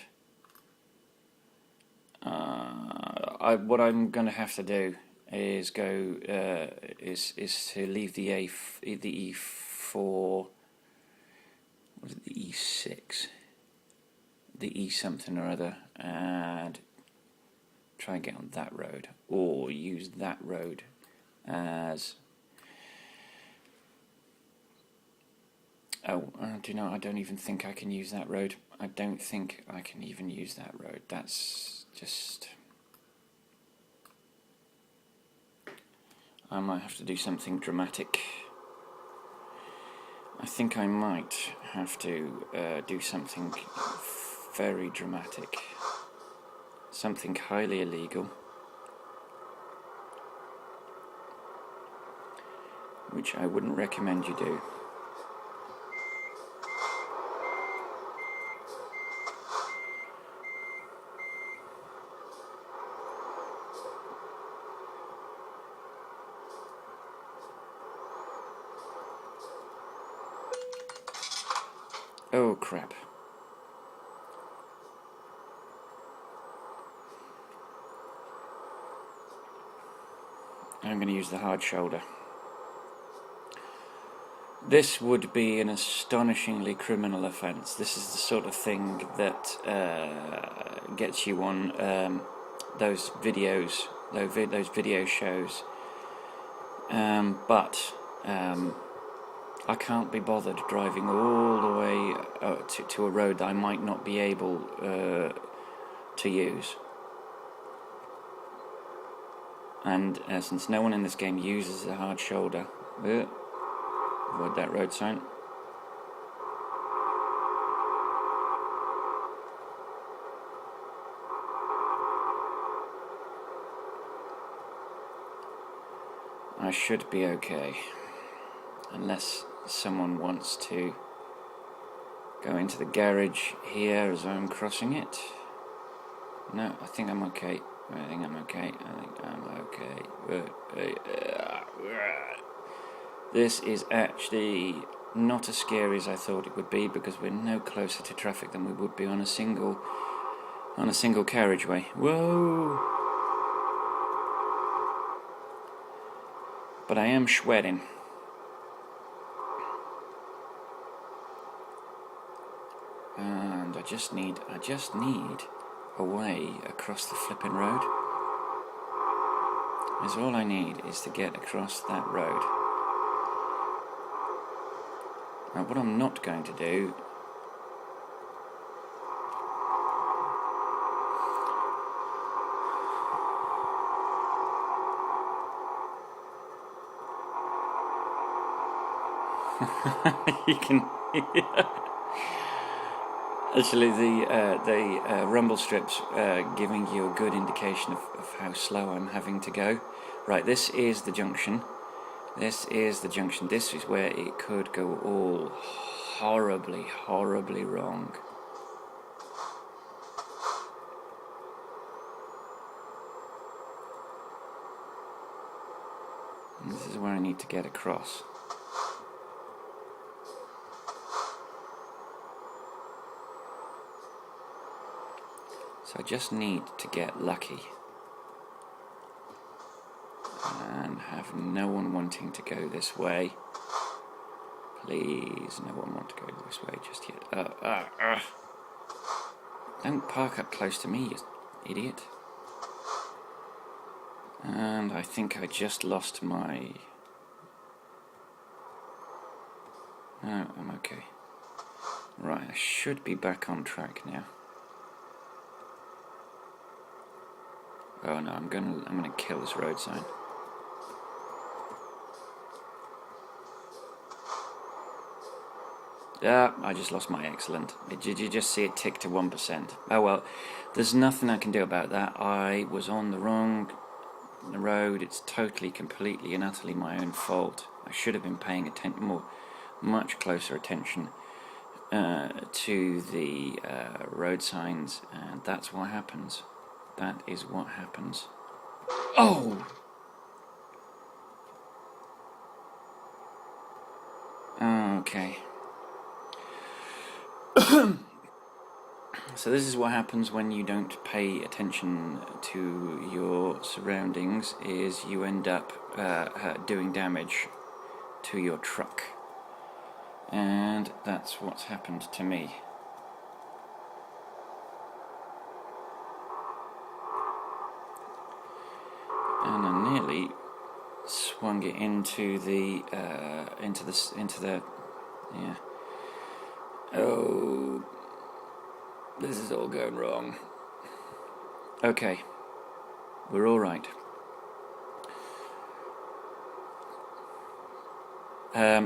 What I'm going to have to do is go is to leave the E4. Was it the E6? The E something or other, and try and get on that road, or use that road as... do you know, I don't even think I can use that road. I don't think I can even use that road. That's just... I might have to do something dramatic. I think I might have to do something very dramatic. Something highly illegal, which I wouldn't recommend you do. Oh crap. I'm going to use the hard shoulder. This would be an astonishingly criminal offence. This is the sort of thing that gets you on those videos, those video shows. But I can't be bothered driving all the way to a road that I might not be able to use. And since no one in this game uses a hard shoulder, avoid that road sign. I should be okay, unless someone wants to go into the garage here as I'm crossing it. No, I think I'm okay. I think I'm okay. This is actually not as scary as I thought it would be, because we're no closer to traffic than we would be on a single carriageway. Whoa! but I am sweating. And I just need a way across the flipping road. Is all I need is to get across that road. Now what I'm not going to do you can actually the rumble strips giving you a good indication of how slow I'm having to go. Right, this is the junction. This is the junction. This is where it could go all horribly wrong. And this is where I need to get across. So I just need to get lucky and have no one wanting to go this way. Please, no one want to go this way just yet. Don't park up close to me, you idiot. And I think I just lost my... No, I'm okay. Right, I should be back on track now. Oh no, I'm gonna kill this road sign. I just lost my excellent. Did you just see it tick to 1%? Oh well, there's nothing I can do about that. I was on the wrong road. It's totally, completely and utterly my own fault. I should have been paying much closer attention to the road signs, and that's what happens. That is what happens. Oh! Okay. So this is what happens when you don't pay attention to your surroundings, is you end up doing damage to your truck. And that's what's happened to me. And I nearly swung it into the yeah. Oh, this is all going wrong. Okay, we're all right.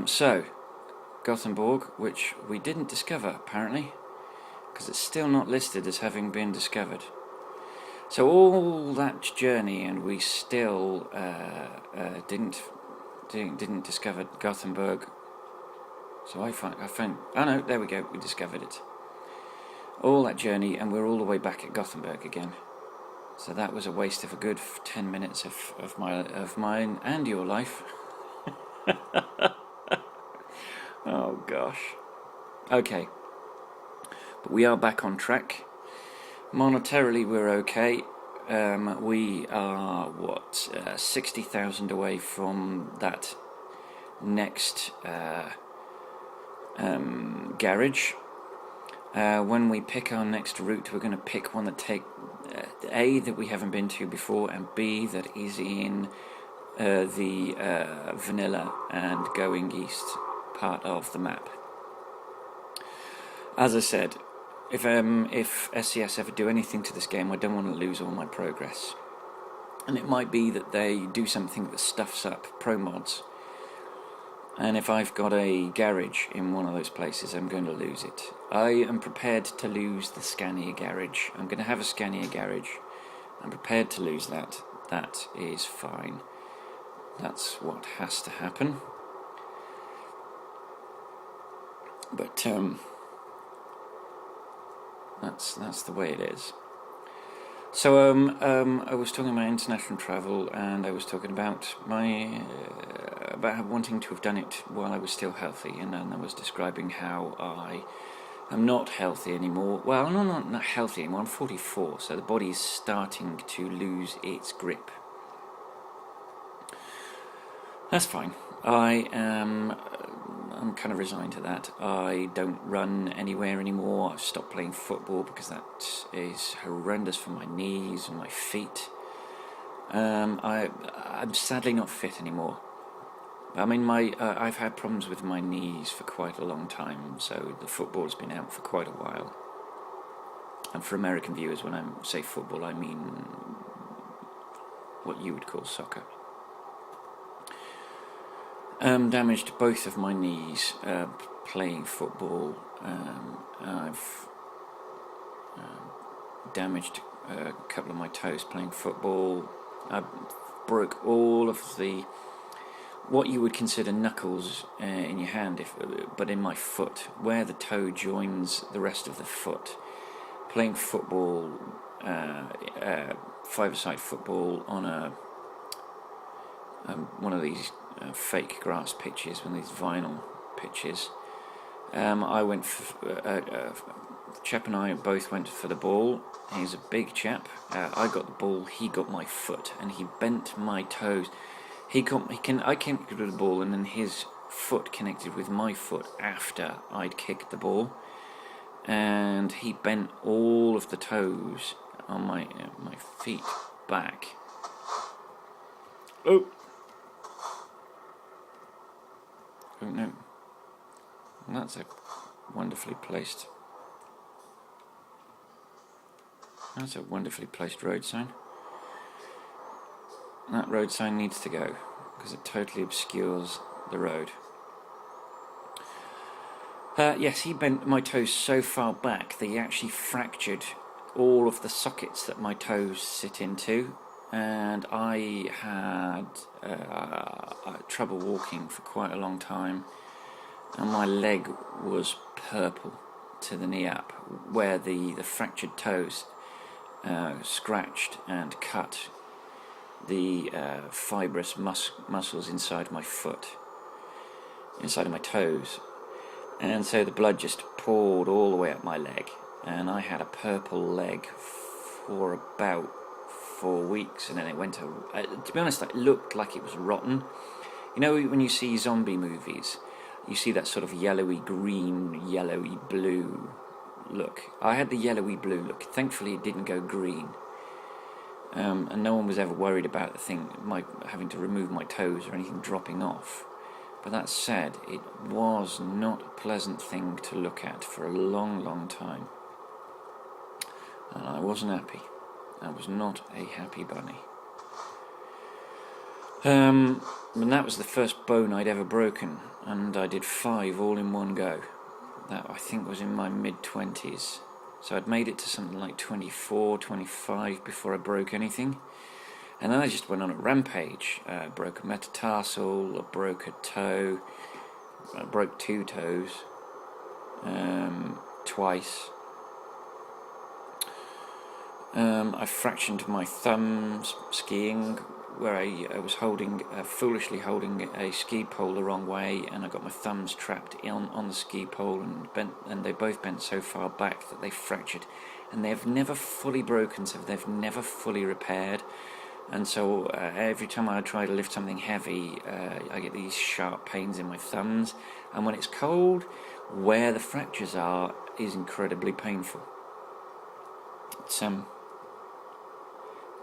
So, Gothenburg, which we didn't discover apparently, because it's still not listed as having been discovered. So all that journey, and we still didn't discover Gothenburg. So I found. Oh no, there we go. We discovered it. All that journey, and we're all the way back at Gothenburg again. So that was a waste of a good 10 minutes of mine and your life. Oh gosh. Okay. But we are back on track. Monetarily we're okay. We are 60,000 away from that next garage. When we pick our next route, we're going to pick one that that we haven't been to before, and B, that is in the vanilla and going east part of the map. As I said, if SCS ever do anything to this game, I don't want to lose all my progress. And it might be that they do something that stuffs up ProMods. And if I've got a garage in one of those places, I'm going to lose it. I am prepared to lose the Scania garage. I'm going to have a Scania garage. I'm prepared to lose that. That is fine. That's what has to happen. But that's the way it is. So I was talking about international travel, and I was talking about about wanting to have done it while I was still healthy, and then I was describing how I am not healthy anymore. Well, I'm not healthy anymore. I'm 44, so the body is starting to lose its grip. That's fine. I'm kind of resigned to that. I don't run anywhere anymore. I've stopped playing football because that is horrendous for my knees and my feet. I'm sadly not fit anymore. I mean, I've had problems with my knees for quite a long time, so the football's been out for quite a while. And for American viewers, when I say football, I mean what you would call soccer. Damaged both of my knees playing football. I've damaged a couple of my toes playing football. I broke all of what you would consider knuckles in your hand, but in my foot, where the toe joins the rest of the foot. Playing football, five-a-side football on one of these fake grass pitches, one of these vinyl pitches. I went the chap and I both went for the ball. He's a big chap. I got the ball, he got my foot, and he bent my toes. I connected with the ball, and then his foot connected with my foot after I'd kicked the ball, and he bent all of the toes on my feet back. Oh no, that's a wonderfully placed. That's a wonderfully placed road sign. That road sign needs to go because it totally obscures the road. Yes, he bent my toes so far back that he actually fractured all of the sockets that my toes sit into, and I had trouble walking for quite a long time, and my leg was purple to the knee up, where the fractured toes scratched and cut the fibrous muscles inside my foot, inside of my toes, and so the blood just poured all the way up my leg, and I had a purple leg for about 4 weeks, and then it went to be honest, it looked like it was rotten. You know, when you see zombie movies, you see that sort of yellowy green, yellowy blue look. I had the yellowy blue look. Thankfully it didn't go green. And no one was ever worried about having to remove my toes or anything dropping off. But that said, it was not a pleasant thing to look at for a long, long time. And I wasn't happy. I was not a happy bunny. And that was the first bone I'd ever broken, and I did 5 all in one go. That, I think, was in my mid-20s. So I'd made it to something like 24, 25 before I broke anything. And then I just went on a rampage. Broke a metatarsal, I broke a toe, I broke 2 toes, twice. I fractured my thumb skiing, where I was foolishly holding a ski pole the wrong way, and I got my thumbs trapped on the ski pole and they both bent so far back that they fractured, and they've never fully broken, so they've never fully repaired. And so every time I try to lift something heavy, I get these sharp pains in my thumbs, and when it's cold, where the fractures are is incredibly painful.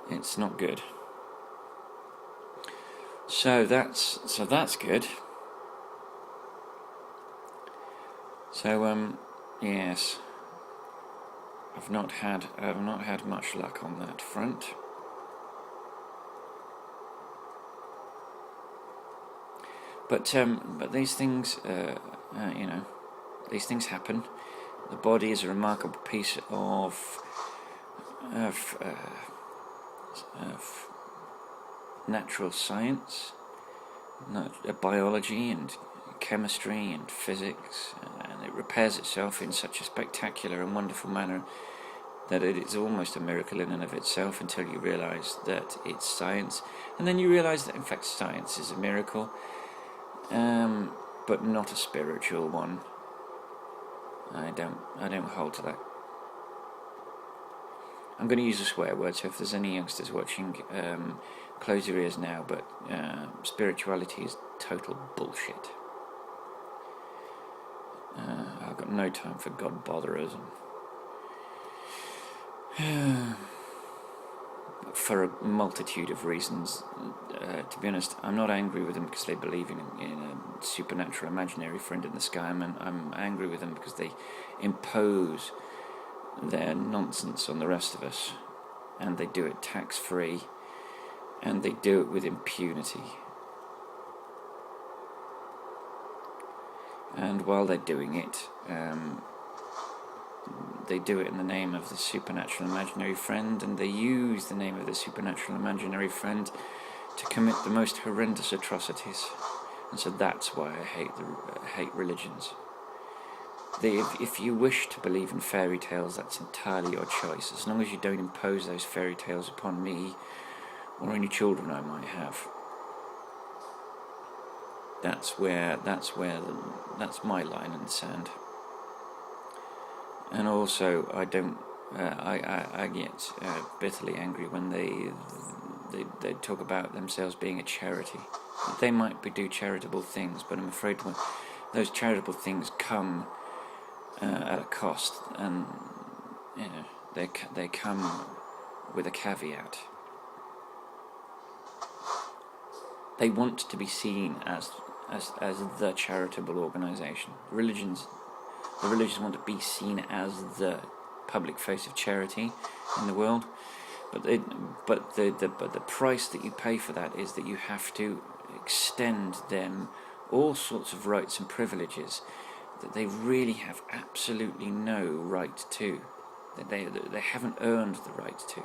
It's not good. So that's good. So yes, I've not had much luck on that front. But these things, these things happen. The body is a remarkable piece of natural science, biology and chemistry and physics, and it repairs itself in such a spectacular and wonderful manner that it is almost a miracle in and of itself, until you realise that it's science, and then you realise that in fact science is a miracle, but not a spiritual one. I don't hold to that. I'm going to use a swear word, so if there's any youngsters watching, close your ears now, but spirituality is total bullshit. I've got no time for gallbalderism. For a multitude of reasons. To be honest, I'm not angry with them because they believe in a supernatural imaginary friend in the sky. I'm angry with them because they impose their nonsense on the rest of us, and they do it tax-free, and they do it with impunity. And while they're doing it, they do it in the name of the supernatural imaginary friend, and they use the name of the supernatural imaginary friend to commit the most horrendous atrocities. And so that's why I hate religions. If you wish to believe in fairy tales, that's entirely your choice, as long as you don't impose those fairy tales upon me or any children I might have. That's my line in the sand. And also, I get bitterly angry when they talk about themselves being a charity. They might do charitable things, but I'm afraid when those charitable things come at a cost, and they come with a caveat. They want to be seen as the charitable organisation. The religions want to be seen as the public face of charity in the world, but the price that you pay for that is that you have to extend them all sorts of rights and privileges that they really have absolutely no right to, that they haven't earned the right to.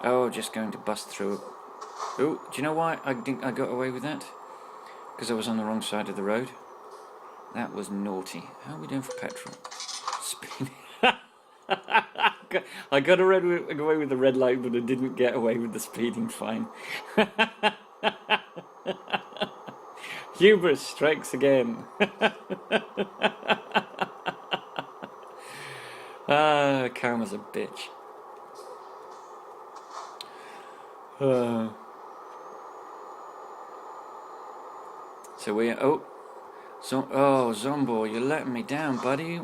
Oh, just going to bust through. Oh, do you know why I think I got away with that? Because I was on the wrong side of the road. That was naughty. How are we doing for petrol? Speed. I got away with the red light, but I didn't get away with the speeding fine. Hubris strikes again. Karma's a bitch. So we Zombo, you're letting me down, buddy.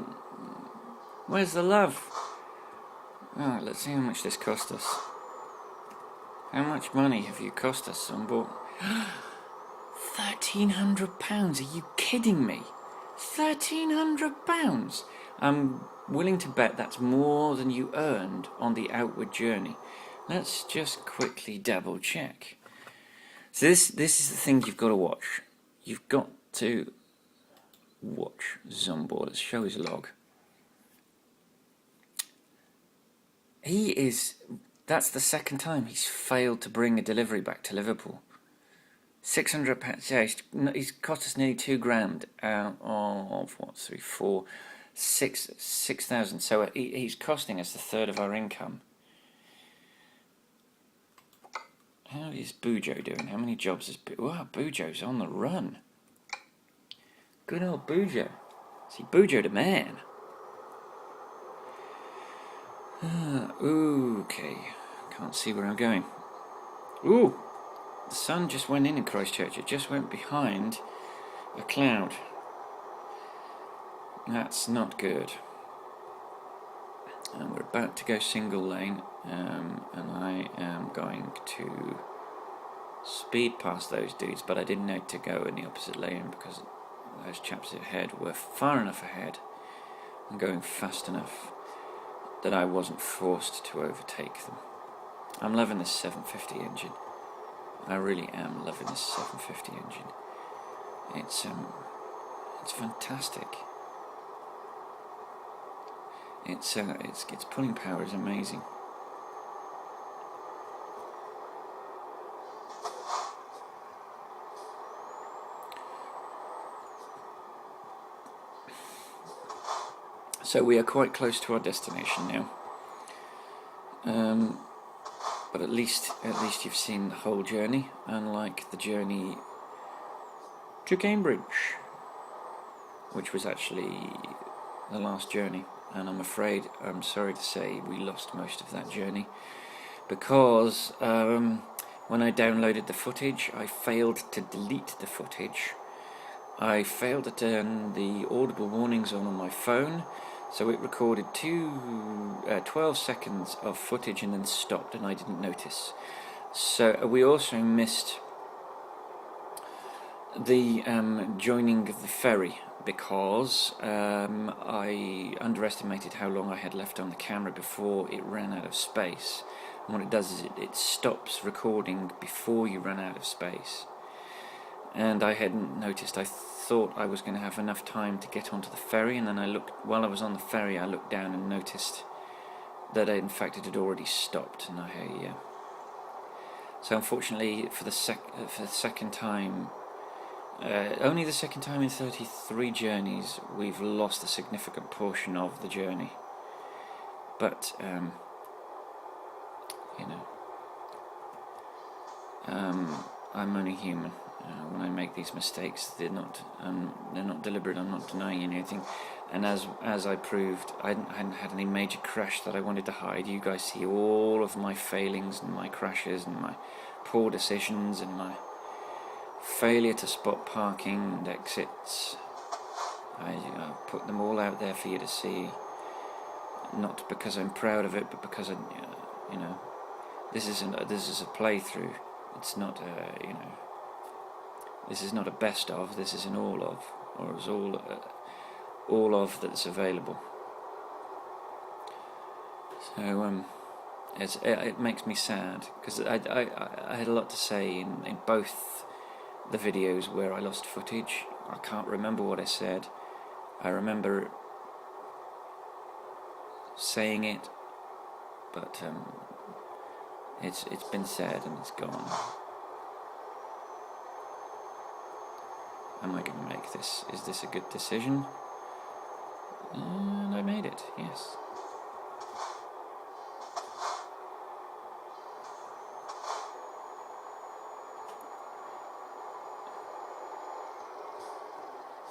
Where's the love? Oh, let's see how much this cost us. How much money have you cost us, Zombo? £1,300? Are you kidding me? £1,300? I'm willing to bet that's more than you earned on the outward journey. Let's just quickly double check. So this is the thing you've got to watch. You've got to watch Zombo. Let's show his log. That's the second time he's failed to bring a delivery back to Liverpool. £600. Yeah, he's cost us nearly £2,000 out of 6,000. So he's costing us a third of our income. How is Bujo doing? How many jobs is Wow, Bujo's on the run. Good old Bujo. See, Bujo the man. Okay. Can't see where I'm going. Ooh! The sun just went in Christchurch. It just went behind a cloud. That's not good. And we're about to go single lane, and I am going to speed past those dudes, but I didn't need to go in the opposite lane because those chaps ahead were far enough ahead and going fast enough that I wasn't forced to overtake them. I'm loving this 750 engine. I really am loving this 750 engine. It's fantastic. Its pulling power is amazing. So we are quite close to our destination now. But at least you've seen the whole journey, unlike the journey to Cambridge, which was actually the last journey. and I'm afraid, I'm sorry to say, we lost most of that journey because when I downloaded the footage, I failed to delete the footage. I failed to turn the audible warnings on my phone, so it recorded 12 seconds of footage and then stopped, and I didn't notice. So we also missed the joining of the ferry because I underestimated how long I had left on the camera before it ran out of space. And what it does is it stops recording before you run out of space. And I hadn't noticed. I thought I was going to have enough time to get onto the ferry, and then while I was on the ferry, I looked down and noticed that in fact it had already stopped. And so unfortunately, for the second time, only the second time in 33 journeys, we've lost a significant portion of the journey. But I'm only human. When I make these mistakes, they're not deliberate. I'm not denying anything. And as I proved, I hadn't had any major crash that I wanted to hide. You guys see all of my failings and my crashes and my poor decisions and my failure to spot parking and exits. I put them all out there for you to see. Not because I'm proud of it, but because this is a playthrough. It's not this is not a best of. This is an all of, or it's all of that's available. So it makes me sad because I had a lot to say in both the videos where I lost footage. I can't remember what I said. I remember saying it, but it's been said and it's gone. Am I going to make this? Is this a good decision? And I made it, yes.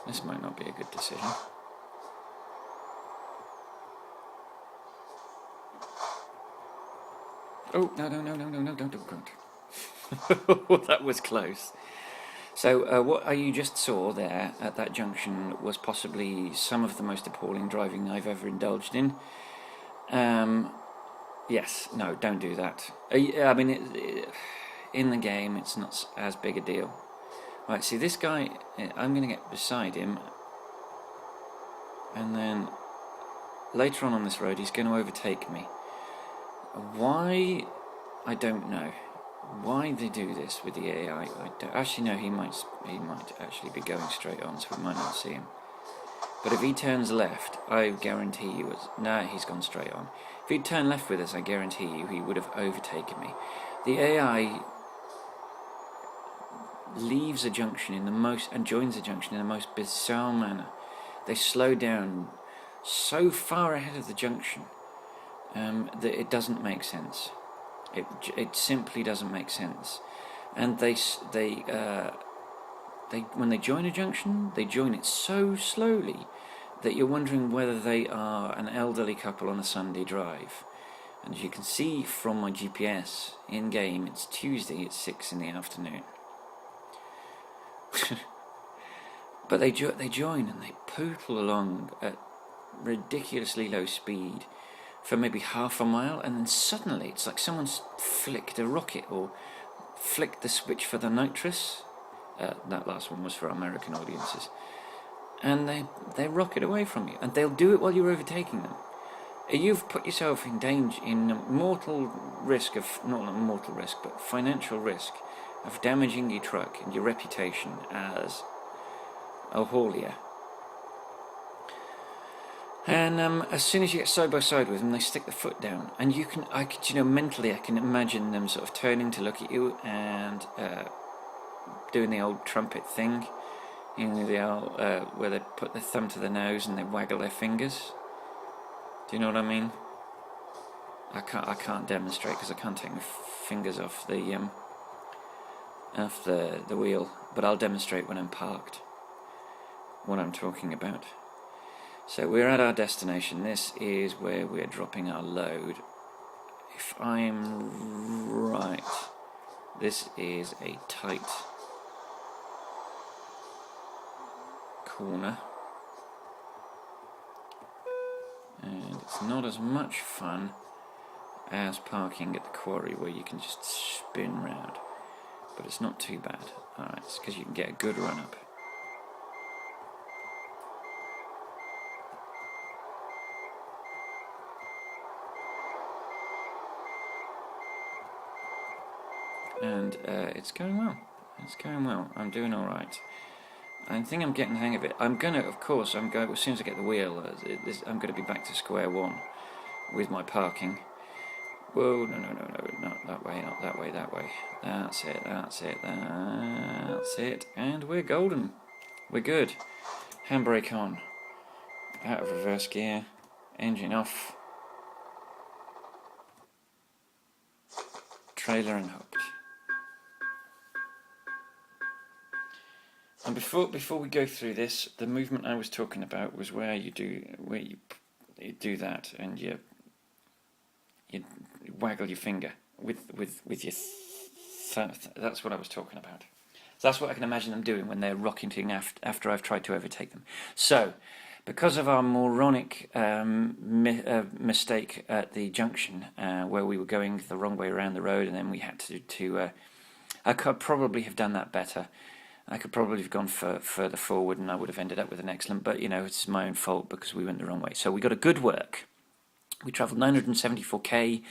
This might not be a good decision. Oh, no, don't. That was close. So what you just saw there at that junction was possibly some of the most appalling driving I've ever indulged in. Yes, no, don't do that. I mean, in the game, it's not as big a deal. Right, see this guy, I'm going to get beside him, and then later on this road he's going to overtake me. Why? I don't know. Why they do this with the AI, I don't. Actually, no, he might actually be going straight on, so we might not see him. But if he turns left, I guarantee you, he's gone straight on. If he'd turned left with us, I guarantee you he would have overtaken me. The AI leaves a junction and joins a junction in the most bizarre manner. They slow down so far ahead of the junction that it doesn't make sense. It simply doesn't make sense. And they when they join a junction, they join it so slowly that you're wondering whether they are an elderly couple on a Sunday drive. And as you can see from my GPS in game, it's Tuesday at 6 in the afternoon. But they join and they poodle along at ridiculously low speed for maybe half a mile, and then suddenly it's like someone's flicked a rocket or flicked the switch for the nitrous. That last one was for American audiences. And they rocket away from you, and they'll do it while you're overtaking them. You've put yourself in danger, in mortal risk of, not mortal risk, but financial risk of damaging your truck and your reputation as a haulier. And as soon as you get side by side with them, they stick the foot down, and mentally I can imagine them sort of turning to look at you and doing the old trumpet thing, the old where they put their thumb to their nose and they waggle their fingers. Do you know what I mean? I can't demonstrate because I can't take my fingers off the wheel, but I'll demonstrate when I'm parked what I'm talking about. So we're at our destination. This is where we're dropping our load. If I'm right, this is a tight corner. And it's not as much fun as parking at the quarry where you can just spin round. But it's not too bad. Alright, it's because you can get a good run up. And it's going well. It's going well. I'm doing alright. I think I'm getting the hang of it. I'm gonna, of course, as soon as I get the wheel, I'm gonna be back to square one with my parking. Whoa, no, not that way, not that way, that way. That's it, that's it, that's it. And we're golden. We're good. Handbrake on. Out of reverse gear. Engine off. Trailer and hooked. And before we go through this, the movement I was talking about was where you do that and you waggle your finger with your thumb. That's what I was talking about. So that's what I can imagine them doing when they're rocketing after I've tried to overtake them. So, because of our moronic mistake at the junction, where we were going the wrong way around the road, and then we had to I could probably have done that better. I could probably have gone further forward, and I would have ended up with an excellent. But you know, it's my own fault because we went the wrong way. So we got a good work. We travelled 974k.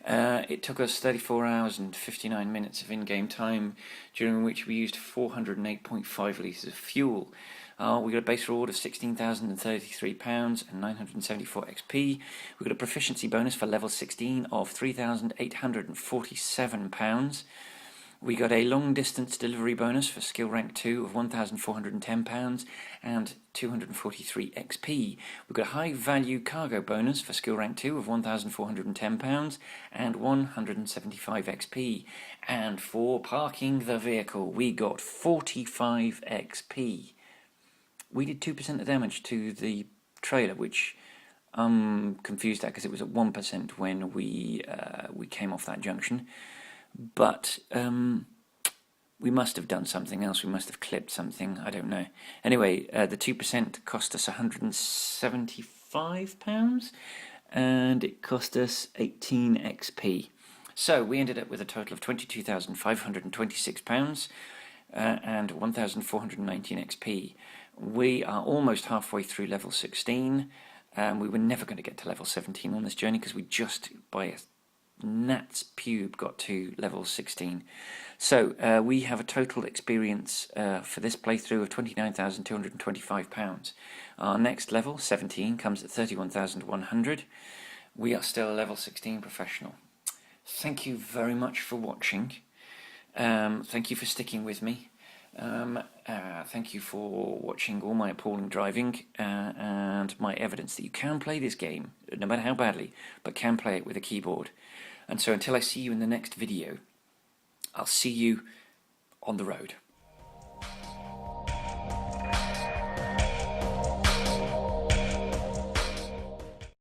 It took us 34 hours and 59 minutes of in-game time, during which we used 408.5 litres of fuel. We got a base reward of £16,033 and 974 XP. We got a proficiency bonus for level 16 of £3,847. We got a long distance delivery bonus for skill rank 2 of £1,410 and 243 XP. We got a high value cargo bonus for skill rank 2 of £1,410 and 175 XP. And for parking the vehicle, we got 45 XP. We did 2% of damage to the trailer, which I'm confused at because it was at 1% when we came off that junction. But we must have done something else. We must have clipped something. I don't know. Anyway, the 2% cost us £175, and it cost us 18 XP. So we ended up with a total of £22,526 and 1,419 XP. We are almost halfway through level 16. We were never going to get to level 17 on this journey because we just, by a gnat's pube, got to level 16. So we have a total experience for this playthrough of £29,225. Our next level, 17, comes at 31,100. We are still a level 16 professional. Thank you very much for watching. Thank you for sticking with me. Thank you for watching all my appalling driving and my evidence that you can play this game, no matter how badly, but can play it with a keyboard. And so until I see you in the next video, I'll see you on the road.